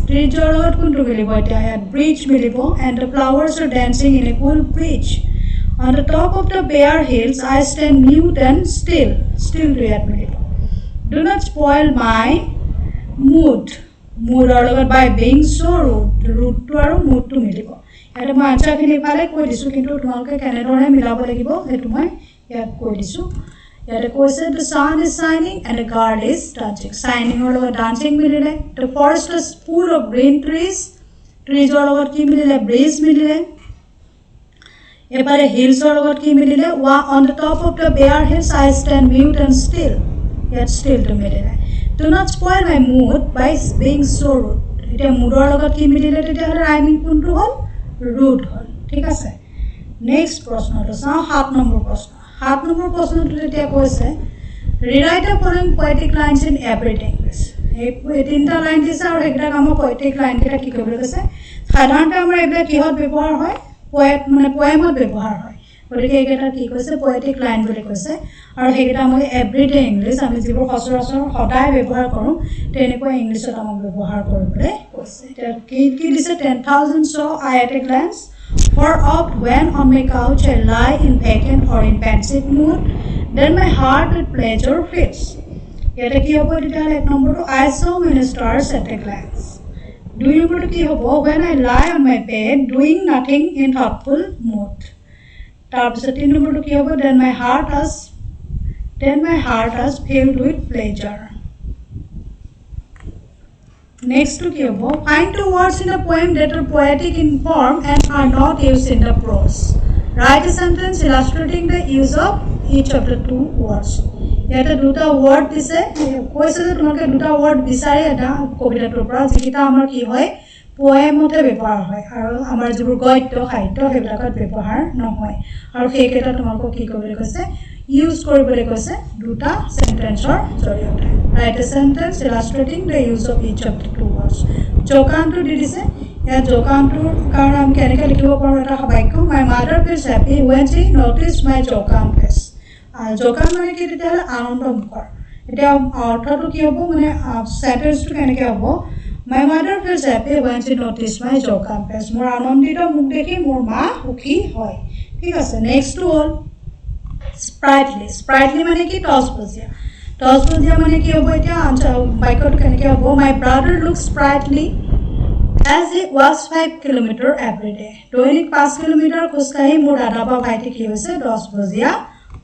ট্ৰিজৰ লগত কোনটো মিলিব এতিয়া ইয়াত ব্ৰিজ মিলিব and the flowers are dancing in a cool breeze on the top of the bare hills I stand mute and ষ্টিলটো ইয়াত মিলিব ডু নট স্পইল মাই মুডৰ লগত বাই বিং চ' ৰুটটো আৰু মুডটো মিলিব ইয়াতে মই আনচাৰখিনি ইফালে কৈ দিছোঁ কিন্তু তোমালোকে কেনেধৰণে মিলাব লাগিব সেইটো মই ইয়াত কৈ দিছোঁ ইয়াতে কৈছে দ্য ছান ইজ শ্বাইনিং and the girl is dancing শ্বাইনিঙৰ লগত ডান্সিং মিলিলে the forest is full of green ট্ৰিজৰ লগত কি মিলিলে ব্ৰিজ মিলিলে এবাৰে হিলছৰ লগত কি মিলিলে on the top of the bare hills I stand mute and still ইয়াত ষ্টিলটো মিলিলে do not spoil my mood by being so' rude এতিয়া মুডৰ লগত কি মিলিলে তেতিয়াহ'লে ৰাইমিং কোনটো হ'ল ৰুড হ'ল ঠিক আছে নেক্সট প্ৰশ্নটো চাওঁ 7 নম্বৰ প্ৰশ্নটো তেতিয়া কৈছে rewrite the following poetic lines in everything English এই তিনিটা লাইন দিছে আৰু সেইকেইটাক আমাৰ পয়েটিক লাইনকেইটা কি কৰিবলৈ কৈছে সাধাৰণতে আমাৰ এইবিলাক কিহত ব্যৱহাৰ হয় পয়েমত ব্যৱহাৰ হয় গতিকে এইকেইটা কি কৈছে পয়েটিক লাইন বুলি কৈছে আৰু সেইকেইটা আমাক এভৰিডে ইংলিছ আমি যিবোৰ সচৰাচৰ সদায় ব্যৱহাৰ কৰোঁ তেনেকুৱা ইংলিছত আমাক ব্যৱহাৰ কৰিবলৈ কৈছে এতিয়া কি দিছে 10,000 saw I at a glance for oft when on my couch I lie in vacant or in pensive mood then my heart with pleasure fills ইয়াতে কি হ'ব তেতিয়াহ'লে 1 নম্বৰটো I saw many stars at a glance 2 নম্বৰটো কি হ'ব when I lie on my bed doing nothing in thoughtful mood তাৰপিছত 3 নম্বৰটো কি হ'ব then my heart has filled with pleasure next to কি হ'ব find two words in a poem that are poetic in form and are not used in the prose write a sentence illustrating the use of each of the two words ইয়াতে দুটা word দিছে কৈছে যে তোমালোকে দুটা word বিচাৰি এটা কবিতাটোৰ পৰা যিকেইটা আমাৰ কি হয় পোয়েমতে ব্যৱহাৰ হয় আৰু আমাৰ যিবোৰ গদ্য সাহিত্য সেইবিলাকত ব্যৱহাৰ নহয় আৰু সেইকেইটা তোমালোকক কি কৰিবলৈ কৈছে ইউজ কৰিবলৈ কৈছে দুটা সেন্টেন্সৰ জৰিয়তে write a sentence illustrating the use of each of the two words যোগানটো দি দিছে ইয়াত যোগানটোৰ কাৰণে আমি কেনেকৈ লিখিব পাৰোঁ এটা বাক্য my mother feels happy when she notice my jocund face জোকান মানে কি তেতিয়াহ'লে আনন্দমুখৰ এতিয়া অৰ্থটো কি হ'ব মানে সেন্টেন্সটো কেনেকৈ হ'ব My mother feels happy when she noticed my jokam face. মোৰ আনন্দিত মুখ দেখি মোৰ মা সুখী হয় ঠিক আছে নেক্সটটো হ'ল স্প্ৰাইটলি স্প্ৰাইটলি মানে কি টছবজিয়া মানে কি হ'ব এতিয়া বাক্যটো কেনেকৈ হ'ব My brother looks sprightly as he walks 5 kilometers every day. দৈনিক 5 কিলোমিটাৰ খোজকাঢ়ি মোৰ দাদা বা ভাইটি কি হৈছে টছবজিয়া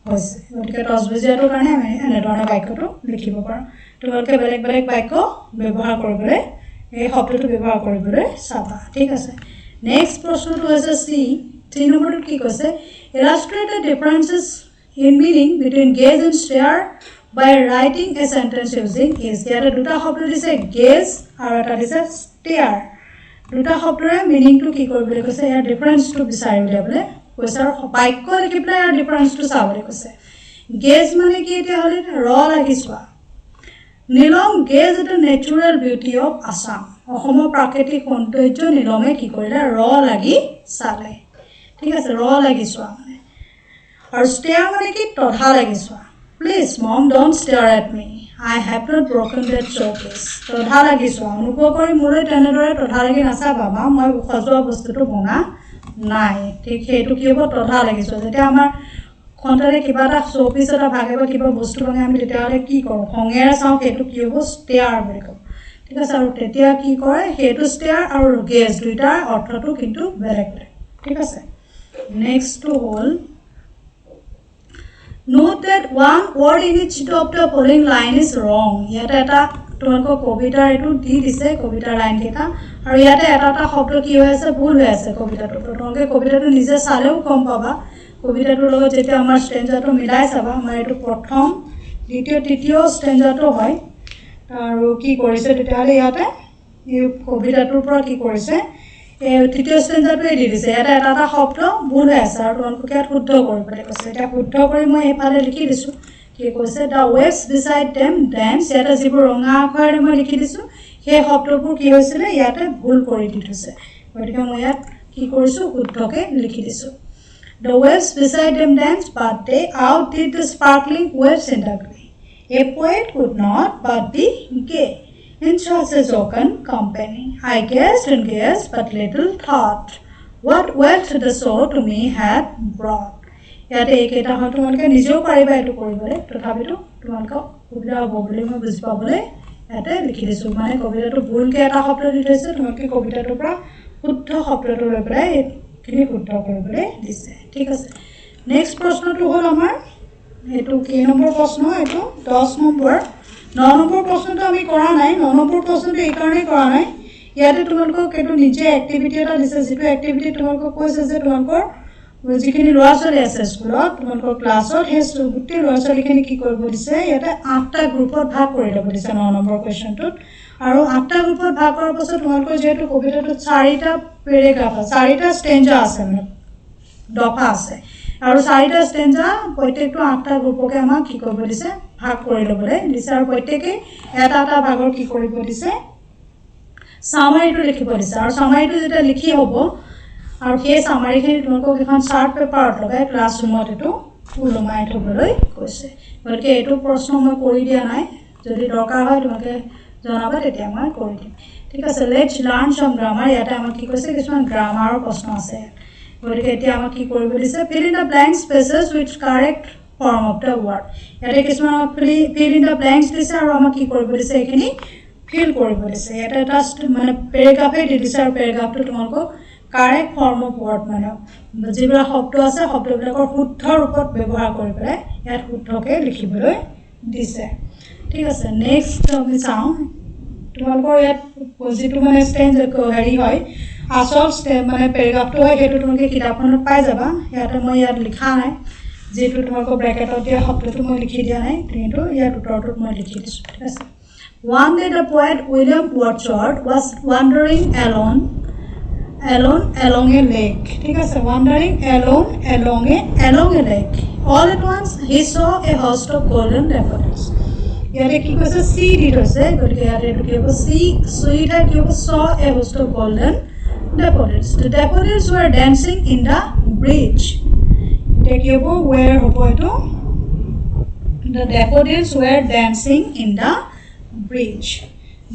হৈছে গতিকে টছবজিয়াটোৰ কাৰণে আমি এনেধৰণে বাক্যটো লিখিব পাৰোঁ তোমালোকে বেলেগ বেলেগ বাক্য ব্যৱহাৰ কৰিবলৈ এই শব্দটো ব্যৱহাৰ কৰিবলৈ চাবা ঠিক আছে নেক্সট প্ৰশ্নটো হৈছে C নম্বৰটো কি কৈছে illustrate the differences in meaning between gaze and stare by writing a sentence using is ইয়াতে দুটা শব্দ দিছে gaze আৰু এটা দিছে stare দুটা শব্দৰে মিনিংটো কি কৰিবলৈ কৈছে ইয়াৰ ডিফাৰেন্সটো বিচাৰি উলিয়াবলৈ কৈছে আৰু বাক্য লিখি পেলাই ইয়াৰ ডিফাৰেন্সটো চাবলৈ কৈছে গেজ মানে কি এতিয়া হ'লে ৰ লাগি চোৱা নীলম গেজ এটা নেচাৰেল বিউটি অফ আসাম অসমৰ প্ৰাকৃতিক সৌন্দৰ্য নীলমে কি কৰিলে ৰ লাগি চালে ঠিক আছে ৰ লাগি চোৱা মানে আৰু ষ্টেয়াৰ মানে কি তধা লাগি চোৱা please mom don't stare at me I have not broken that showcase. তধা লাগি চোৱা অনুগ্ৰহ কৰি মোলৈ তেনেদৰে তধা লাগি নাচাবা মা মই সজোৱা বস্তুটো ভঙা নাই ঠিক সেইটো কি হ'ব তধা লাগি চোৱা যেতিয়া আমাৰ খন্তেৰে কিবা এটা শ্ব'পিচ এটা ভাগে বা কিবা বস্তু ভাঙে আমি তেতিয়াহ'লে কি কৰোঁ খঙেৰে চাওঁ সেইটো কি হ'ব ষ্টেয়াৰ বুলি ক'ব ঠিক আছে আৰু তেতিয়া কি কৰে সেইটো ষ্টেয়াৰ আৰু গেজ দুইটাৰ অৰ্থটো কিন্তু বেলেগ বেলেগ ঠিক আছে নেক্সটটো হ'ল Note that one word in each of the following line is wrong. ইয়াতে এটা তোমালোকৰ কবিতাৰ এইটো দি দিছে কবিতাৰ লাইন কেইটা আৰু ইয়াতে এটা এটা শব্দ কি হৈ আছে ভুল হৈ আছে কবিতাটো তোমালোকে কবিতাটো নিজে চালেও গম পাবা কবিতাটোৰ লগত যেতিয়া আমাৰ ষ্টেঞ্জাটো মিলাই চাবা আমাৰ এইটো প্ৰথম দ্বিতীয় তৃতীয় ষ্টেঞ্জাটো হয় আৰু কি কৰিছে তেতিয়াহ'লে ইয়াতে এই কবিতাটোৰ পৰা কি কৰিছে তৃতীয় ষ্টেঞ্জাটোৱে দি দিছে ইয়াতে এটা এটা শব্দ ভুল হৈ আছে আৰু তোমালোকে ইয়াত শুদ্ধ কৰিবলৈ কৈছে এতিয়া শুদ্ধ কৰি মই এইফালে লিখি দিছোঁ কি কৈছে দ্য ৱেভছ বিচাইড দেম ডেমছ ইয়াতে যিবোৰ ৰঙা আখৰেৰে মই লিখি দিছোঁ সেই শব্দবোৰ কি হৈছিলে ইয়াতে ভুল কৰি দি থৈছে গতিকে মই ইয়াত কি কৰিছোঁ শুদ্ধকৈ লিখি দিছোঁ the waves beside them danced but they out did the sparkling waves in the glee a poet could not but be gay In such a jocund company, I guessed and guessed, but little thought what wealth the soul to me had brought. ইয়াতে এইকেইটা হয় তোমালোকে নিজেও পাৰিবা এইটো কৰিবলৈ তথাপিতো তোমালোকক সুবিধা হ'ব বুলি মই বুজি পাবলৈ ইয়াতে লিখি দিছোঁ মানে কবিতাটো ভুলকৈ এটা শব্দ দি থৈছে তোমালোকে কবিতাটোৰ পৰা শুদ্ধ শব্দটো লৈ পেলাই এইখিনি শুদ্ধ কৰিবলৈ দিছে ঠিক আছে নেক্সট প্ৰশ্নটো হ'ল আমাৰ এইটো কেই নম্বৰ প্ৰশ্ন এইটো 10 নম্বৰ 9 নম্বৰ প্ৰশ্নটো আমি কৰা নাই 9 নম্বৰ প্ৰশ্নটো এই কাৰণেই কৰা নাই ইয়াতে তোমালোকক এইটো নিজে এক্টিভিটি এটা দিছে যিটো এক্টিভিটি তোমালোকক কৈছে যে তোমালোকৰ যিখিনি ল'ৰা ছোৱালী আছে স্কুলত তোমালোকৰ ক্লাছত সেই গোটেই ল'ৰা ছোৱালীখিনি কি কৰিব দিছে ইয়াতে 8টা গ্ৰুপত ভাগ কৰি ল'ব দিছে 9 নম্বৰ কুৱেশ্যনটোত আৰু 8টা গ্ৰুপত ভাগ কৰাৰ পাছত তোমালোকৰ যিহেতু কবিতাটোত 4টা পেৰেগ্ৰাফ আছে 4টা ষ্টেঞ্জা আছে মানে দফা আছে আৰু 4টা ষ্টেঞ্জা প্ৰত্যেকটো 8টা গ্ৰুপকে আমাক কি কৰিব দিছে ভাগ কৰি ল'বলৈ দিছে আৰু প্ৰত্যেকে এটা এটা ভাগৰ কি কৰিব দিছে সামাৰীটো লিখিব দিছে আৰু সামাৰীটো যেতিয়া লিখি হ'ব আৰু সেই সামাৰীখিনি তোমালোকক এখন চাৰ্ট পেপাৰত লগাই ক্লাছৰুমত এইটো ওলোমাই থ'বলৈ কৈছে গতিকে এইটো প্ৰশ্ন মই কৰি দিয়া নাই যদি দৰকাৰ হয় তোমালোকে জনাবা তেতিয়া মই কৰি দিম ঠিক আছে লেটছ লাৰ্ণ সাম গ্ৰামাৰ ইয়াতে আমাক কি কৈছে কিছুমান গ্ৰামাৰৰ প্ৰশ্ন আছে গতিকে এতিয়া আমাক কি কৰিব দিছে fill in the blank spaces with correct form of the word ইয়াতে কিছুমান আমাক ফিল ইন দ্য ব্লেংকছ দিছে আৰু আমাক কি কৰিব দিছে এইখিনি ফিল কৰিব দিছে ইয়াতে এটা মানে পেৰেগ্ৰাফেই দি দিছে আৰু পেৰেগ্ৰাফটো তোমালোকক কাৰেক্ট ফৰ্ম অফ ৱৰ্ড মানে যিবিলাক শব্দ আছে শব্দবিলাকৰ শুদ্ধ ৰূপত ব্যৱহাৰ কৰি পেলাই ইয়াত শুদ্ধকৈ লিখিবলৈ দিছে ঠিক আছে নেক্সট আমি চাওঁ তোমালোকৰ ইয়াত যিটো মানে ষ্টেঞ্জ হেৰি হয় আচল মানে পেৰেগ্ৰাফটো হয় সেইটো তোমালোকে কিতাপখনত পাই যাবা ইয়াতে মই ইয়াত লিখা নাই যেটো তোমালোকৰ ব্ৰেকেটত দিয়া শব্দটো মই লিখি দিয়া নাই কিন্তু ইয়াত উত্তৰটো মই লিখি দিছোঁ ঠিক আছে One day the poet William Wordsworth was wandering alone along a lake ঠিক আছে wandering alone along a lake all at once he saw a host of golden daffodils ইয়াতে কি কৈছে see দি থৈছে গতিকে ইয়াতে এইটো কি হ'ব see সুইটা কি হ'ব saw a host of golden daffodils the daffodils were dancing in the breeze এতিয়া কি হ'ব where হ'ব এইটো The daffodils were dancing in the breeze.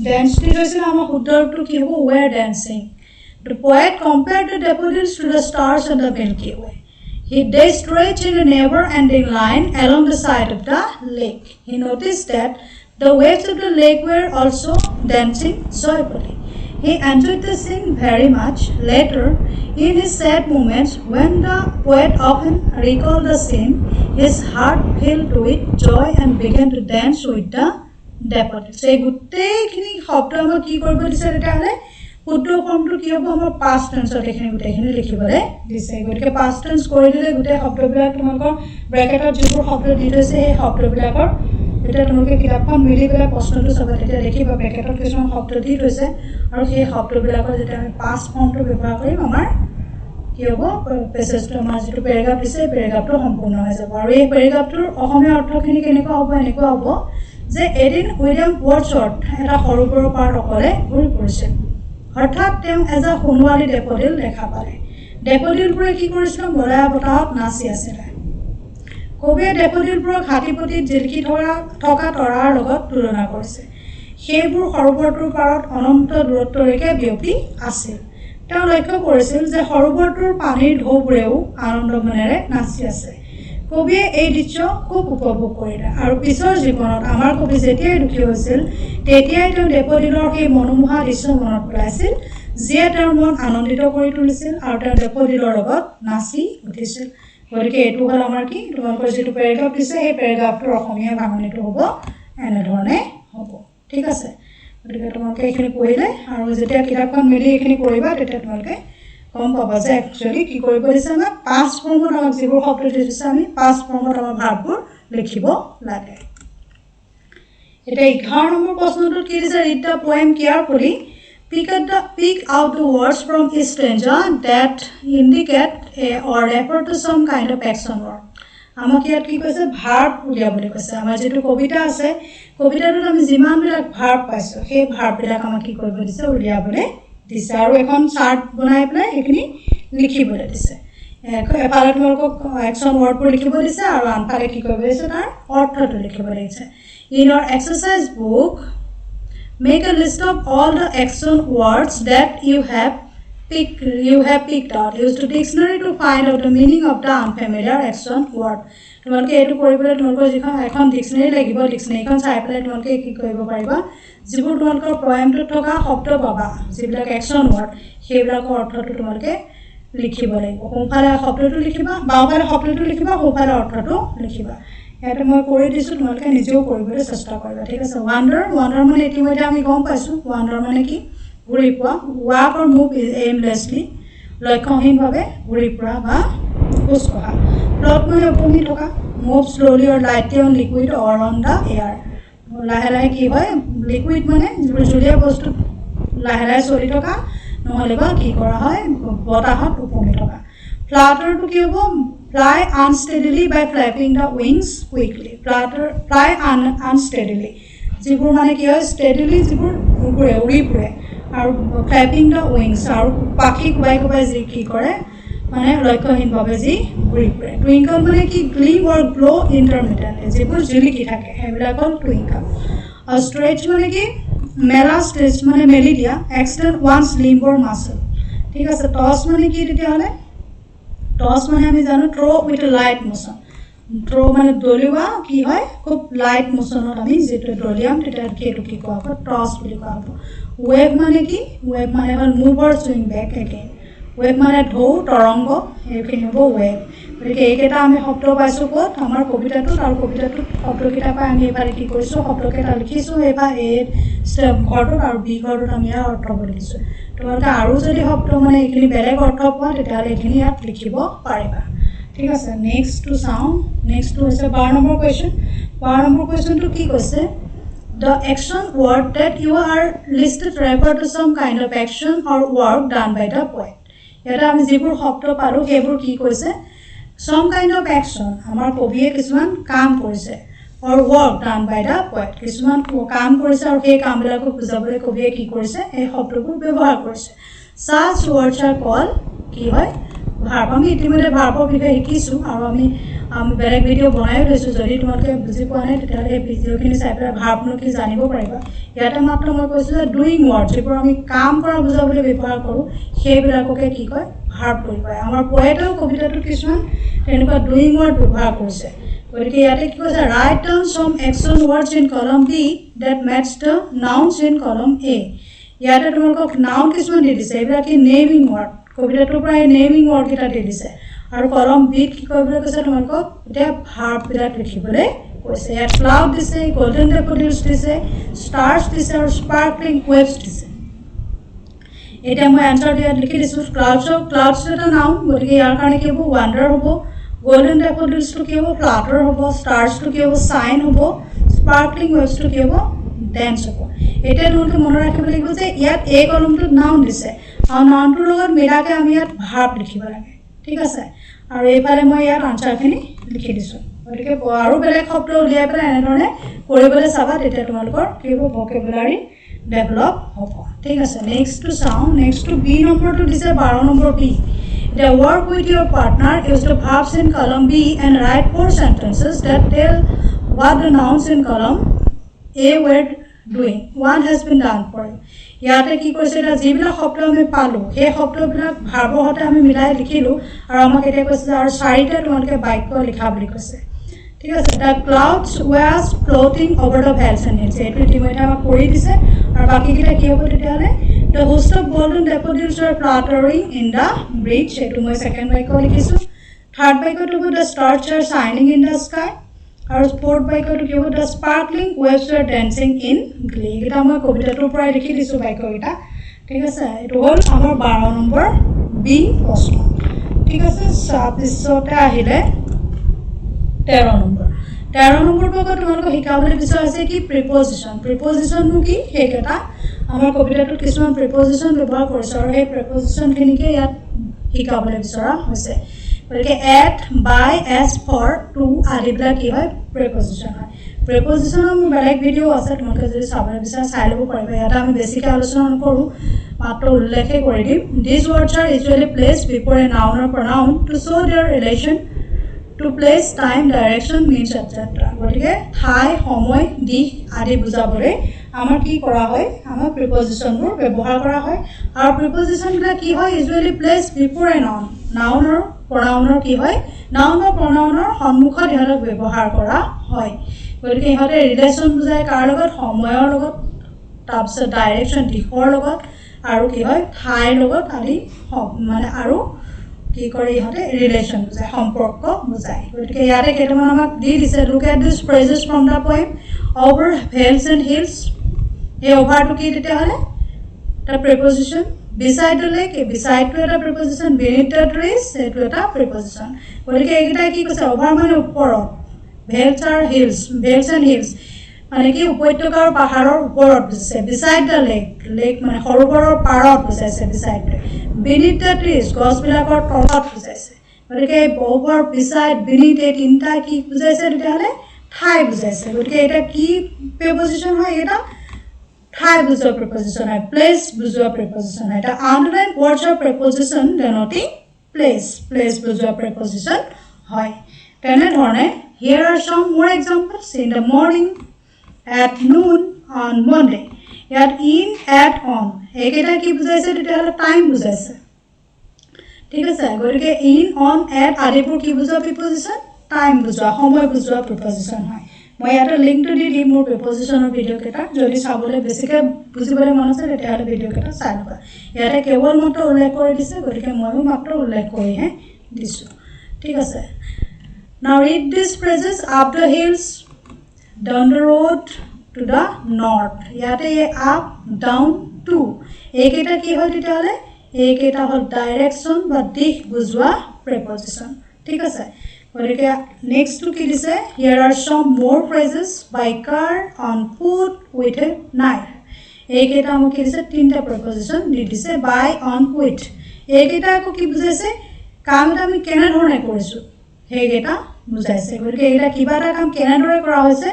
Dance হৈছিল আমাৰ শুদ্ধটো কি হ'ব were dancing. The poet compared the daffodils to the stars in the Milky Way. They stretched in a never-ending line along the side of the lake. He noticed that the waves of the lake were also dancing joyfully. He enjoyed the scene very much. Later, in his sad moments, when the poet often recalled the scene, his heart filled with joy and began to dance with the daffodils. এই গোটেইখিনি শব্দ আমাক কি কৰিব দিছে তেতিয়াহ'লে শুদ্ধ ফৰ্মটো কি হ'ব আমাৰ পাষ্ট টেন্সত এইখিনি গোটেইখিনি লিখিবলৈ দিছে গতিকে পাষ্ট টেন্স কৰি দিলে গোটেই শব্দবিলাক তোমালোকৰ ব্ৰেকেটত যিবোৰ শব্দ দি থৈছে সেই শব্দবিলাকৰ এতিয়া তোমালোকে কিতাপখন মিলি পেলাই প্ৰশ্নটো চাবা তেতিয়া দেখিবা ব্ৰেকেটত কিছুমান শব্দ দি থৈছে আৰু সেই শব্দবিলাকৰ যেতিয়া আমি পাষ্ট ফৰ্মটো ব্যৱহাৰ কৰিম আমাৰ কি হ'ব পেছেজটো আমাৰ যিটো পেৰেগ্ৰাফ দিছে পেৰেগ্ৰাফটো সম্পূৰ্ণ হৈ যাব আৰু এই পেৰেগ্ৰাফটোৰ অসমীয়া অৰ্থখিনি কেনেকুৱা হ'ব এনেকুৱা হ'ব যে এদিন উইলিয়াম ৱৰ্ডছৱৰ্থ এটা সৰু সৰু পাৰ্ট অকলে ঘূৰি ফুৰিছিল অৰ্থাৎ তেওঁ এজা সোণোৱালী ডেফডিল দেখা পালে ডেফডিলবোৰে কি কৰিছিল মলয়া বতাহত নাচি আছিলে কবিয়ে ডেফডিলবোৰক হাতীপতিত জিলকি থকা তৰাৰ লগত তুলনা কৰিছে সেইবোৰ সৰোবৰটোৰ পাৰত অনন্ত দূৰত্বলৈকে বিয়পি আছিল তেওঁ লক্ষ্য কৰিছিল যে সৰোবৰটোৰ পানীৰ ঢৌবোৰেও আনন্দ মনেৰে নাচি আছে কবিয়ে এই দৃশ্য খুব উপভোগ কৰিলে আৰু পিছৰ জীৱনত আমাৰ কবি যেতিয়াই দুখী হৈছিল তেতিয়াই তেওঁ ডেফডিলৰ সেই মনোমোহা দৃশ্য মনত পেলাইছিল যিয়ে তেওঁৰ মন আনন্দিত কৰি তুলিছিল আৰু তেওঁ ডেফডিলৰ লগত নাচি উঠিছিল গতিকে এইটো হ'ল আমাৰ কি তোমালোকৰ যিটো পেৰেগ্ৰাফ দিছে সেই পেৰেগ্ৰাফটোৰ অসমীয়া ভাঙনিটো হ'ব এনেধৰণে হ'ব ঠিক আছে গতিকে তোমালোকে এইখিনি পঢ়িলে আৰু যেতিয়া কিতাপখন মিলি এইখিনি কৰিবা তেতিয়া তোমালোকে গম পাবা যে একচুৱেলি কি কৰিব দিছে আমাক পাষ্ট ফৰ্মত আমাক যিবোৰ শব্দ দিছে আমি পাষ্ট ফৰ্মত আমাৰ ভাৰ্ববোৰ লিখিব লাগে এটা 11 নম্বৰ প্ৰশ্নটোত কি দিছে read the poem carefully pick out the words from a stanza that indicate or refer to some kind of action word আমাক ইয়াত কি কৈছে ভাৰ্ব উলিয়াবলৈ কৈছে আমাৰ যেটো কবিতা আছে কবিতাটোত আমি যিমানবিলাক ভাৰ্ব পাইছো সেই ভাৰ্ববিলাক আমাক কি কৰিব দিছে উলিয়াবলৈ দিছে আৰু এখন চাৰ্ট বনাই পেলাই এইখিনি লিখিবলৈ দিছে এফালে তোমালোকক একশ্যন ৱৰ্ডবোৰ লিখিব দিছে আৰু আনফালে কি কৰিব দিছে তাৰ অৰ্থটো লিখিব দিছে in your exercise book make a list of all the action words that you have picked out use the dictionary to find out the meaning of the unfamiliar action word তোমালোকে এটো কৰিবলৈ তোমালোকৰ যিখন এখন ডিকচনাৰী লাগিব ডিকচনাৰীখন চাই পেলাই তোমালোকে কি কৰিব পাৰিবা যিবোৰ তোমালোকৰ পয়েমটোত থকা শব্দ পাবা যিবিলাক একশ্যন ৱৰ্ড সেইবিলাকৰ অৰ্থটো তোমালোকে লিখিব লাগিব সোঁফালে শব্দটো লিখিবা বাওঁফালে শব্দটো লিখিবা সোঁফালে অৰ্থটো লিখিবা এটা মই কৰি দিছো তোমালোকে নিজেও কৰিবলৈ চেষ্টা কৰিবা ঠিক আছে ওয়ান্ডাৰ মানে ইতিমধ্যে আমি গম পাইছো ওয়ান্ডাৰ মানে কি ঘূৰি পোৱা ৱাক অৰ মুভ এইমলেছলি লক্ষ্যহীনভাৱে ঘূৰি ফুৰা বা খোজ কঢ়া প্লট মানে উপঙি থকা move slowly or lightly on liquid or on the air লাহে লাহে কি হয় লিকুইড মানে যিবোৰ জুলীয়া বস্তু লাহে লাহে চলি থকা নহ'লে বা কি কৰা হয় বতাহত উপঙি থকা ফ্লাটাৰটো কি হ'ব fly unsteadily by flapping the wings quickly fly unsteadily যিবোৰ মানে কি হয় steadily যিবোৰ উৰি ফুৰে আৰু flapping the wings আৰু পাখি কুবাই কুবাই যি কি কৰে মানে লক্ষ্যহীনভাৱে যি ঘূৰি ফুৰে টুইংকল মানে কি গ্লিম অৰ গ্লো ইণ্টাৰমিডিয়েটলি যিবোৰ জিলিকি থাকে সেইবিলাকৰ টুইংকল আৰু ষ্ট্ৰেচ মানে কি মেলা ষ্ট্ৰেচ মানে মেলি দিয়া এক্সটেণ্ড ওৱানছ লিম্ব অৰ মাছল ঠিক আছে টছ মানে কি তেতিয়াহ'লে টছ মানে আমি জানো throw with light motion throw মানে দলিওৱা কি হয় খুব লাইট মোশ্যনত আমি যেটো দলিয়াম তেতিয়া সেইটো কি কোৱা হ'ব টছ বুলি কোৱা হ'ব ৱেভ মানে কি ৱেভ মানে হ'ল মুভ অৰ চুইং বেক এগেইন ৱেভ মানে ঢৌ তৰংগ এইখিনি হ'ব ৱেভ গতিকে এইকেইটা আমি শব্দ পাইছোঁ ক'ত আমাৰ কবিতাটোত আৰু কবিতাটোত শব্দকেইটা পাই আমি এইফালে কি কৰিছোঁ শব্দকেইটা লিখিছোঁ এইবাৰ এই ঘৰটোত আৰু বি ঘৰটোত আমি ইয়াৰ অৰ্থবোৰ লিখিছোঁ তোমালোকে আৰু যদি শব্দ মানে এইখিনি বেলেগ অৰ্থ পোৱা তেতিয়াহ'লে এইখিনি ইয়াত লিখিব পাৰিবা ঠিক আছে নেক্সটটো চাওঁ নেক্সটটো হৈছে 12 নম্বৰ কুৱেশ্যনটো কি কৈছে the action word that you are listed refer to some kind of action or work done by the poet এটা আমি যিবোৰ শব্দ পালো সেইবোৰ কি কৈছে some kind of action আমাৰ কবিয়ে কিছুমান কাম কৰিছে or work done by the poet কিছুমান কাম কৰিছে আৰু সেই কামবিলাকো বুজাবলৈ কবিয়ে কি কৰিছে এই শব্দবোৰ ব্যৱহাৰ কৰিছে such words are called কি হয় ভাৰ্ব আমি ইতিমধ্যে ভাৰ্বৰ বিষয়ে শিকিছোঁ আৰু আমি বেলেগ ভিডিঅ' বনায়ো লৈছোঁ যদি তোমালোকে বুজি পোৱা নাই তেতিয়াহ'লে সেই ভিডিঅ'খিনি চাই পেলাই ভাৰ্বনো কি জানিব পাৰিবা ইয়াতে মাত্ৰ মই কৈছোঁ যে ডুইং ৱৰ্ড যিবোৰ আমি কাম কৰা বুজাবলৈ ব্যৱহাৰ কৰোঁ সেইবিলাককে কি কয় ভাৰ্ব বুলি কয় আমাৰ পয়েটেও কবিতাটোত কিছুমান তেনেকুৱা ডুইং ৱৰ্ড ব্যৱহাৰ কৰিছে গতিকে ইয়াতে কি কৈছে write down some action words in column B that matches the nouns in column A ইয়াতে তোমালোকক নাউন কিছুমান দি দিছে এইবিলাক কি নেমিং ৱৰ্ড কবিতাটোৰ পৰা এই নেমিং ৱৰ্ডকেইটা দি দিছে আৰু কলম বিত কি কৰিবলৈ কৈছে তোমালোকক এতিয়া ভাৰ্ববিলাক লিখিবলৈ কৈছে ইয়াত ক্লাউড দিছে গল্ডেন ডেফোডিলছ দিছে ষ্টাৰ্ছ দিছে আৰু স্পাৰ্কলিং ৱেভছ দিছে এতিয়া মই এনচাৰটো ইয়াত লিখি দিছোঁ ক্লাউডছ এটা নাউন গতিকে ইয়াৰ কাৰণে কি হ'ব ৱাণ্ডাৰ হ'ব গল্ডেন ডেফোডিলছটো কি হ'ব ফ্লাটাৰ হ'ব ষ্টাৰ্ছটো কি হ'ব চাইন হ'ব স্পাৰ্কলিং ৱেভছটো কি হ'ব ডেন্স হ'ব এতিয়া তোমালোকে মনত ৰাখিব লাগিব যে ইয়াত এই কলমটোত নাউন দিছে আৰু নাউনটোৰ লগত মিলাকৈ আমি ইয়াত ভাৰ্ব লিখিব লাগে ঠিক আছে আৰু এইফালে মই ইয়াত আনচাৰখিনি লিখি দিছোঁ গতিকে আৰু বেলেগ শব্দ উলিয়াই পেলাই এনেধৰণে কৰিবলৈ চাবা তেতিয়া তোমালোকৰ কি হ'ব ভকেবুলাৰী ডেভেলপ হ'ব ঠিক আছে নেক্সটটো চাওঁ নেক্সটটো বি নম্বৰটো দিছে 12 number B The work with your partner use the verbs in column B and write 4 sentences that tell what the nouns in column A were doing. One has been done for you. ইয়াতে কি কৈছে এটা যিবিলাক শব্দ আমি পালোঁ সেই শব্দবিলাক ভাৰ্বৰ সৈতে আমি মিলাই লিখিলোঁ আৰু আমাক এতিয়া কৈছে আৰু 4টা তোমালোকে বাক্য লিখা বুলি কৈছে ঠিক আছে the clouds was floating over the vales and hills এইটো ইতিমধ্যে আমাক কৰি দিছে আৰু বাকীকেইটা কি হ'ব তেতিয়াহ'লে the host of golden daffodils are fluttering in the breeze এইটো মই ছেকেণ্ড বাক্য লিখিছোঁ থাৰ্ড বাক্যটো হ'ব the stars are shining in the sky আৰু ফ'ৰ্থ বাক্যটো কি হ'ব the sparkling waves are dancing in glee এইকেইটা মই কবিতাটোৰ পৰাই লিখি দিছোঁ বাক্যকেইটা ঠিক আছে এইটো হ'ল আমাৰ 12 নম্বৰ বি প্ৰশ্ন ঠিক আছে তাৰপিছতে আহিলে 13 নম্বৰ ভাগত তোমালোকক শিকাবলৈ বিচৰা হৈছে কি প্ৰিপজিশ্যননো কি সেইকেইটা আমাৰ কবিতাটোত কিছুমান প্ৰিপজিশ্যন ব্যৱহাৰ কৰিছোঁ আৰু সেই প্ৰিপজিশ্যনখিনিকে ইয়াত শিকাবলৈ বিচৰা হৈছে গতিকে at by as for to আদিবিলাক কি হয় প্ৰিপজিশ্যন হয় প্ৰিপজিশ্যনৰ মোৰ বেলেগ ভিডিঅ' আছে তোমালোকে যদি চাবলৈ বিচাৰা চাই ল'ব পাৰিবা ইয়াতে আমি বেছিকৈ আলোচনা নকৰোঁ মাত্ৰ উল্লেখে কৰি দিম this words are usually place before a noun or pronoun to show' their relation to place time direction means etcetera গতিকে ঠাই সময় দিশ আদি বুজাবলৈ আমাৰ কি কৰা হয় আমাৰ প্ৰিপজিশ্যনবোৰ ব্যৱহাৰ কৰা হয় আৰু প্ৰিপজিশ্যনবিলাক কি হয় usually place before a noun noun আৰু প্ৰনাউনৰ কি হয় নাউন বা প্ৰনাউনৰ সন্মুখত ইহঁতক ব্যৱহাৰ কৰা হয় গতিকে ইহঁতে ৰিলেশ্যন বুজায় কাৰ লগত সময়ৰ লগত তাৰপিছত ডাইৰেকশ্যন দিশৰ লগত আৰু কি হয় ঠাইৰ লগত আদি মানে আৰু কি কৰে ইহঁতে ৰিলেশ্যন বুজায় সম্পৰ্ক বুজায় গতিকে ইয়াতে কেইটামান আমাক দি দিছে look at this phrases from the poem over vales and hills এই অভাৰটো কি তেতিয়াহ'লে এটা preposition beside the lake beside to এটা প্ৰিপজিশ্যন beneath the trees এইটো এটা প্ৰিপজিশ্যন গতিকে এইকেইটাই কি কৈছে অভাৰ মানে ওপৰত ভেলছ এণ্ড হিলছ মানে কি উপত্যকা আৰু পাহাৰৰ ওপৰত বুজিছে beside the lake মানে সৰোবৰৰ পাৰত বুজাইছে beside beneath the trees গছবিলাকৰ তলত বুজাইছে গতিকে over beside beneath এই তিনিটা কি বুজাইছে তেতিয়াহ'লে ঠাই বুজাইছে গতিকে এটা কি প্ৰিপজিশ্যন হয় এটা ঠাই বুজোৱা প্ৰিপজিশ্যন হয় প্লেচ বুজোৱা প্ৰিপজিশ্যন হয় এটা underline words of preposition denoting place বুজোৱা প্ৰিপজিশ্যন হয় তেনেধৰণে here are some more examples in the morning at noon on Monday ইয়াত ইন এট অন এইকেইটা কি বুজাইছে তেতিয়াহ'লে টাইম বুজাইছে ঠিক আছে গতিকে ইন অন এট আদিবোৰ কি বুজোৱা প্ৰিপজিশ্যন টাইম বুজোৱা সময় বুজোৱা প্ৰিপজিশ্যন হয় মই ইয়াতে লিংকটো দি দিম মোৰ প্ৰিপজিশ্যনৰ ভিডিঅ'কেইটা যদি চাবলৈ বেছিকৈ বুজিবলৈ মন আছে তেতিয়াহ'লে ভিডিঅ'কেইটা চাই ল'বা ইয়াতে কেৱল মাত্ৰ উল্লেখ কৰি দিছে গতিকে ময়ো মাত্ৰ উল্লেখ কৰিহে দিছোঁ ঠিক আছে now read this phrases up the hills down the road to the north ইয়াতে আপ ডাউন টু এইকেইটা কি হয় তেতিয়াহ'লে এইকেইটা হ'ল ডাইৰেকশ্যন বা দিশ বুজোৱা প্ৰিপজিশ্যন ঠিক আছে গতিকে নেক্সটটো কি দিছে হিয়াৰ are some more phrases by car on foot with a knife এইকেইটা আমাক কি দিছে তিনিটা প্ৰিপজিশ্যন দি দিছে বাই অন উইথ এইকেইটা আকৌ কি বুজাইছে কাম এটা আমি কেনেধৰণে কৰিছোঁ সেইকেইটা বুজাইছে গতিকে এইকেইটা কিবা এটা কাম কেনেদৰে কৰা হৈছে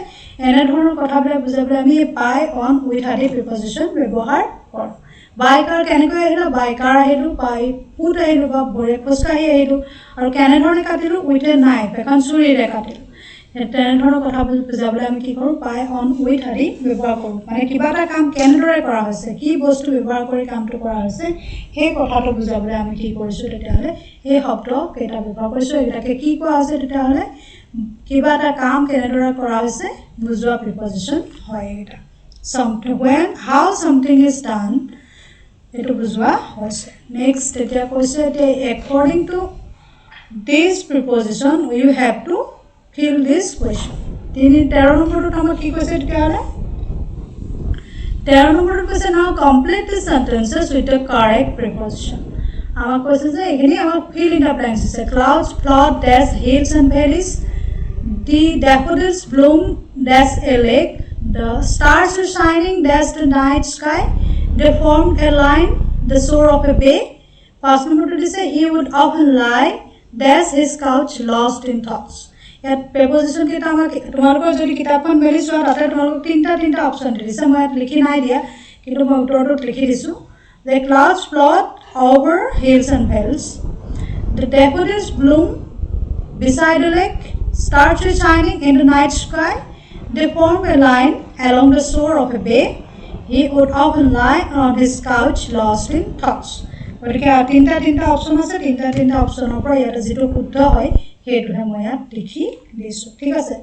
এনেধৰণৰ কথাবিলাক বুজাবলৈ আমি বাই অন উইথ আদি প্ৰিপজিশ্যন ব্যৱহাৰ কৰোঁ বাইকাৰ কেনেকৈ আহিলো বাইকাৰ আহিলো বাই ফুট আহিলো বা ভৰে খোজকাঢ়ি আহিলো আৰু কেনেধৰণে কাটিলো উইথ এ নাইফ এখন চুৰিৰে কাটিলো তেনেধৰণৰ কথা বুজাবলৈ আমি কি কৰোঁ বাই অন উইথ আদি ব্যৱহাৰ কৰোঁ মানে কিবা এটা কাম কেনেদৰে কৰা হৈছে কি বস্তু ব্যৱহাৰ কৰি কামটো কৰা হৈছে সেই কথাটো বুজাবলৈ আমি কি কৰিছোঁ তেতিয়াহ'লে এই শব্দ কেইটা ব্যৱহাৰ কৰিছোঁ এইকেইটাকে কি কোৱা হৈছে তেতিয়াহ'লে কিবা এটা কাম কেনেদৰে কৰা হৈছে বুজোৱা প্ৰিপজিশ্যন হয় এইকেইটা something when how something is done etu bujwa hoise next eta koise ete according to this preposition you have to fill this question 13 number to amar ki koise eta hale 13 number koise now complete the sentences with the correct preposition amar koise je ekhini amar fill in the blanks ase clouds plot dash hills and valleys the daffodils bloom dash a lake the stars are shining dash the night sky they formed a line the shore of a bay first number to say he would often lie dash his couch lost in thoughts yat preposition ke ta amar tumalokor jodi kitabkhon meli chua tate tumalok tinta option dise moi likhi nai dia kintu moi uttorot likhi disu the clouds plot over hills and valleys the daffodils bloom beside a lake stars are shining in the night sky they formed a line along the shore of a bay he would often lie on his couch lost in thoughts গতিকে তিনটা option আছে তিনটা অপশনৰ পৰা ইয়াতে যেটো শুদ্ধ হয় হেতুহে মই ইয়াত লিখি দিছো ঠিক আছে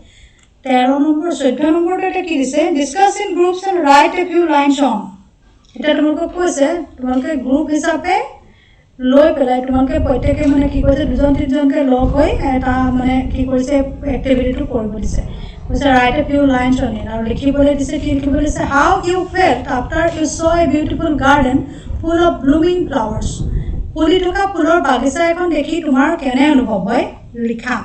13 নম্বৰ 14 নম্বৰটো এটা কি দিছে discuss in groups and write a few lines on এটা তোমালোকক কৈছে তোমালোকে গ্ৰুপ হিচাপে লৈ পেলাই তোমালোকে প্ৰত্যেককে মানে কি কৈছে দুজন তিনজনকে লগ হৈ এটা মানে কি কৰিছে এক্টিভিটিটো কৰিব দিছে কৈছে write a few lines on it আৰু লিখিবলৈ দিছে কি লিখিবলৈ দিছে how you felt after you saw a beautiful garden full of blooming flowers ফুলি থকা ফুলৰ বাগিচা এখন দেখি তোমাৰ কেনে অনুভৱ হয় লিখা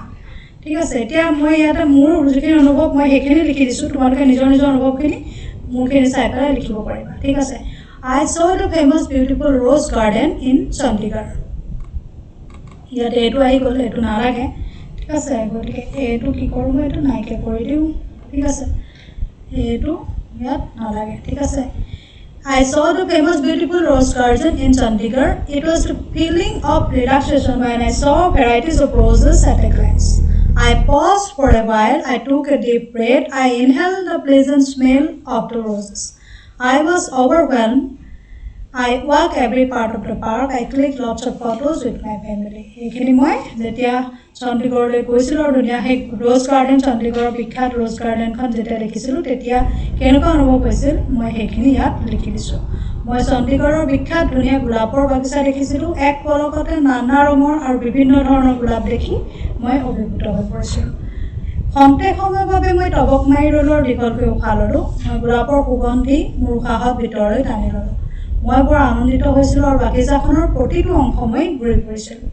ঠিক আছে এতিয়া মই ইয়াতে মোৰ যিখিনি অনুভৱ মই হেখিনি লিখি দিছো তোমালোকে নিজৰ অনুভৱখিনি মোৰখিনি চাই পেলাই লিখিব পাৰিবা ঠিক আছে I saw the famous beautiful rose garden in Chandigarh ইয়াতে এটো আহি গ'ল এটো নালাগে ঠিক আছে গতিকে এটো কি কৰোঁ মই এটো নাইকে কৰি দিওঁ ঠিক আছে এটো ইয়াত নালাগে ঠিক আছে I saw the famous beautiful rose garden in Chandigarh. It was the feeling of relaxation when I saw varieties of roses at a glance. I paused for a while. I took a deep breath. I inhaled the pleasant smell of the roses. I was overwhelmed. I walked every part of the park. I clicked lots of photos with my family. এখিনি মই যেতিয়া চণ্ডীগড়লৈ গৈছিলোঁ আৰু দুনিয়া সেই rose garden চণ্ডীগড়ৰ বিখ্যাত rose গাৰ্ডেনখন যেতিয়া দেখিছিলোঁ তেতিয়া কেনেকুৱা অনুভৱ হৈছিল মই সেইখিনি ইয়াত লিখি দিছোঁ মই চণ্ডীগড়ৰ বিখ্যাত ধুনীয়া গোলাপৰ বাগিচা দেখিছিলোঁ এক পলকতে নানা ৰঙৰ আৰু বিভিন্ন ধৰণৰ গোলাপ দেখি মই অভিভূত হৈ পৰিছিলোঁ খন্তেক সময়ৰ বাবে মই টবক মাৰি ৰ'লৰ দীঘলকৈ উশাহ ল'লোঁ মই গোলাপৰ সুগন্ধি মোৰ উশাহত ভিতৰলৈ টানি ল'লোঁ মই বৰ আনন্দিত হৈছিলোঁ আৰু বাগিচাখনৰ প্ৰতিটো অংশ মই ঘূৰি ফুৰিছিলোঁ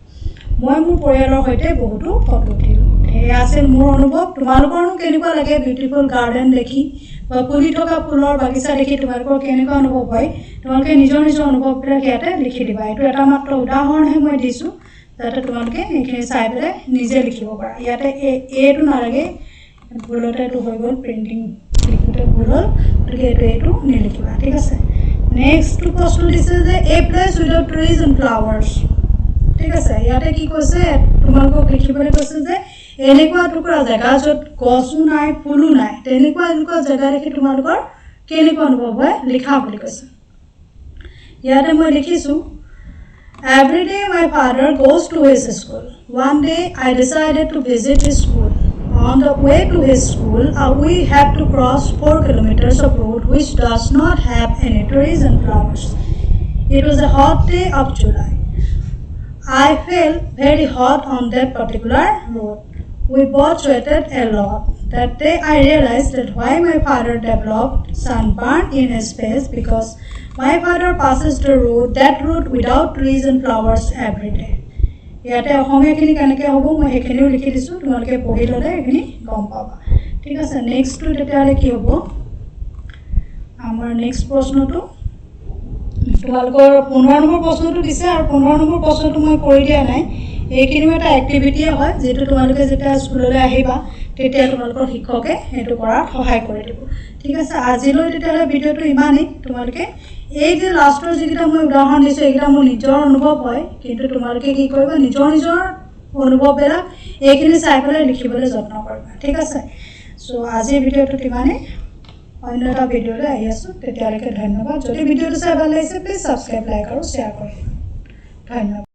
মই মোৰ পৰিয়ালৰ সৈতে বহুতো ফটো উঠিলোঁ এয়া আছিল মোৰ অনুভৱ তোমালোকৰনো কেনেকুৱা লাগে বিউটিফুল গাৰ্ডেন দেখি বা ফুলি থকা ফুলৰ বাগিচা দেখি তোমালোকৰ কেনেকুৱা অনুভৱ হয় তোমালোকে নিজৰ অনুভৱবিলাক ইয়াতে লিখি দিবা এইটো এটা মাত্ৰ উদাহৰণহে মই দিছোঁ যাতে তোমালোকে এইখিনি চাই পেলাই নিজে লিখিব পাৰা ইয়াতে এটো নালাগে ভুলতে এইটো হৈ গ'ল প্ৰিণ্টিং লিখোঁতে ভুল হ'ল গতিকে এইটো নিলিখিবা ঠিক আছে নেক্সট প্ৰশ্ন দিছে যে এ place without trees and flowers ঠিক আছে ইয়াতে কি কৈছে তোমালোকক লিখিবলৈ কৈছে যে এনেকুৱা টুকুৰা জেগা য'ত গছো নাই ফুলো নাই তেনেকুৱা জেগা দেখি তোমালোকৰ কেনেকুৱা অনুভৱ হয় লিখা বুলি কৈছে ইয়াতে মই লিখিছোঁ Every day my father goes to his school. One day I decided to visit his school. On the way to his school, we had to cross 4 kilometers of road which does not have any trees and flowers. It was a hot day of July. I felt very hot on that particular road. We both sweated a lot. That day I realized that why my father developed sunburn in his face because my father passes the road, that road without trees and flowers every day. ইয়াতে অসমীয়াখিনি কেনেকৈ হ'ব মই সেইখিনিও লিখি দিছোঁ তোমালোকে পঢ়ি ল'লে এইখিনি গম পাবা ঠিক আছে নেক্সটটো তেতিয়াহ'লে কি হ'ব আমাৰ নেক্সট প্ৰশ্নটো তোমালোকৰ 15 নম্বৰ প্ৰশ্নটো দিছে আৰু 15 নম্বৰ প্ৰশ্নটো মই কৰি দিয়া নাই এইখিনিও এটা এক্টিভিটিয়ে হয় যেটো তোমালোকে যেতিয়া স্কুললৈ আহিবা তেতিয়া তোমালোকৰ শিক্ষকে সেইটো কৰাত সহায় কৰি দিব ঠিক আছে আজিলৈ তেতিয়াহ'লে ভিডিঅ'টো ইমানেই তোমালোকে এই যে লাষ্টৰ যিকেইটা মই উদাহৰণ দিছোঁ এইকেইটা মোৰ নিজৰ অনুভৱ হয় কিন্তু তোমালোকে কি কৰিবা নিজৰ নিজৰ অনুভৱবিলাক এইখিনি চাই পেলাই লিখিবলৈ যত্ন কৰিবা ঠিক আছে সো আজিৰ ভিডিঅ'টোত ইমানেই অন্য এটা ভিডিঅ'লৈ আহি আছোঁ তেতিয়ালৈকে ধন্যবাদ যদি ভিডিঅ'টো চাই ভাল লাগিছে প্লিজ ছাবস্ক্ৰাইব লাইক আৰু শ্বেয়াৰ কৰিব ধন্যবাদ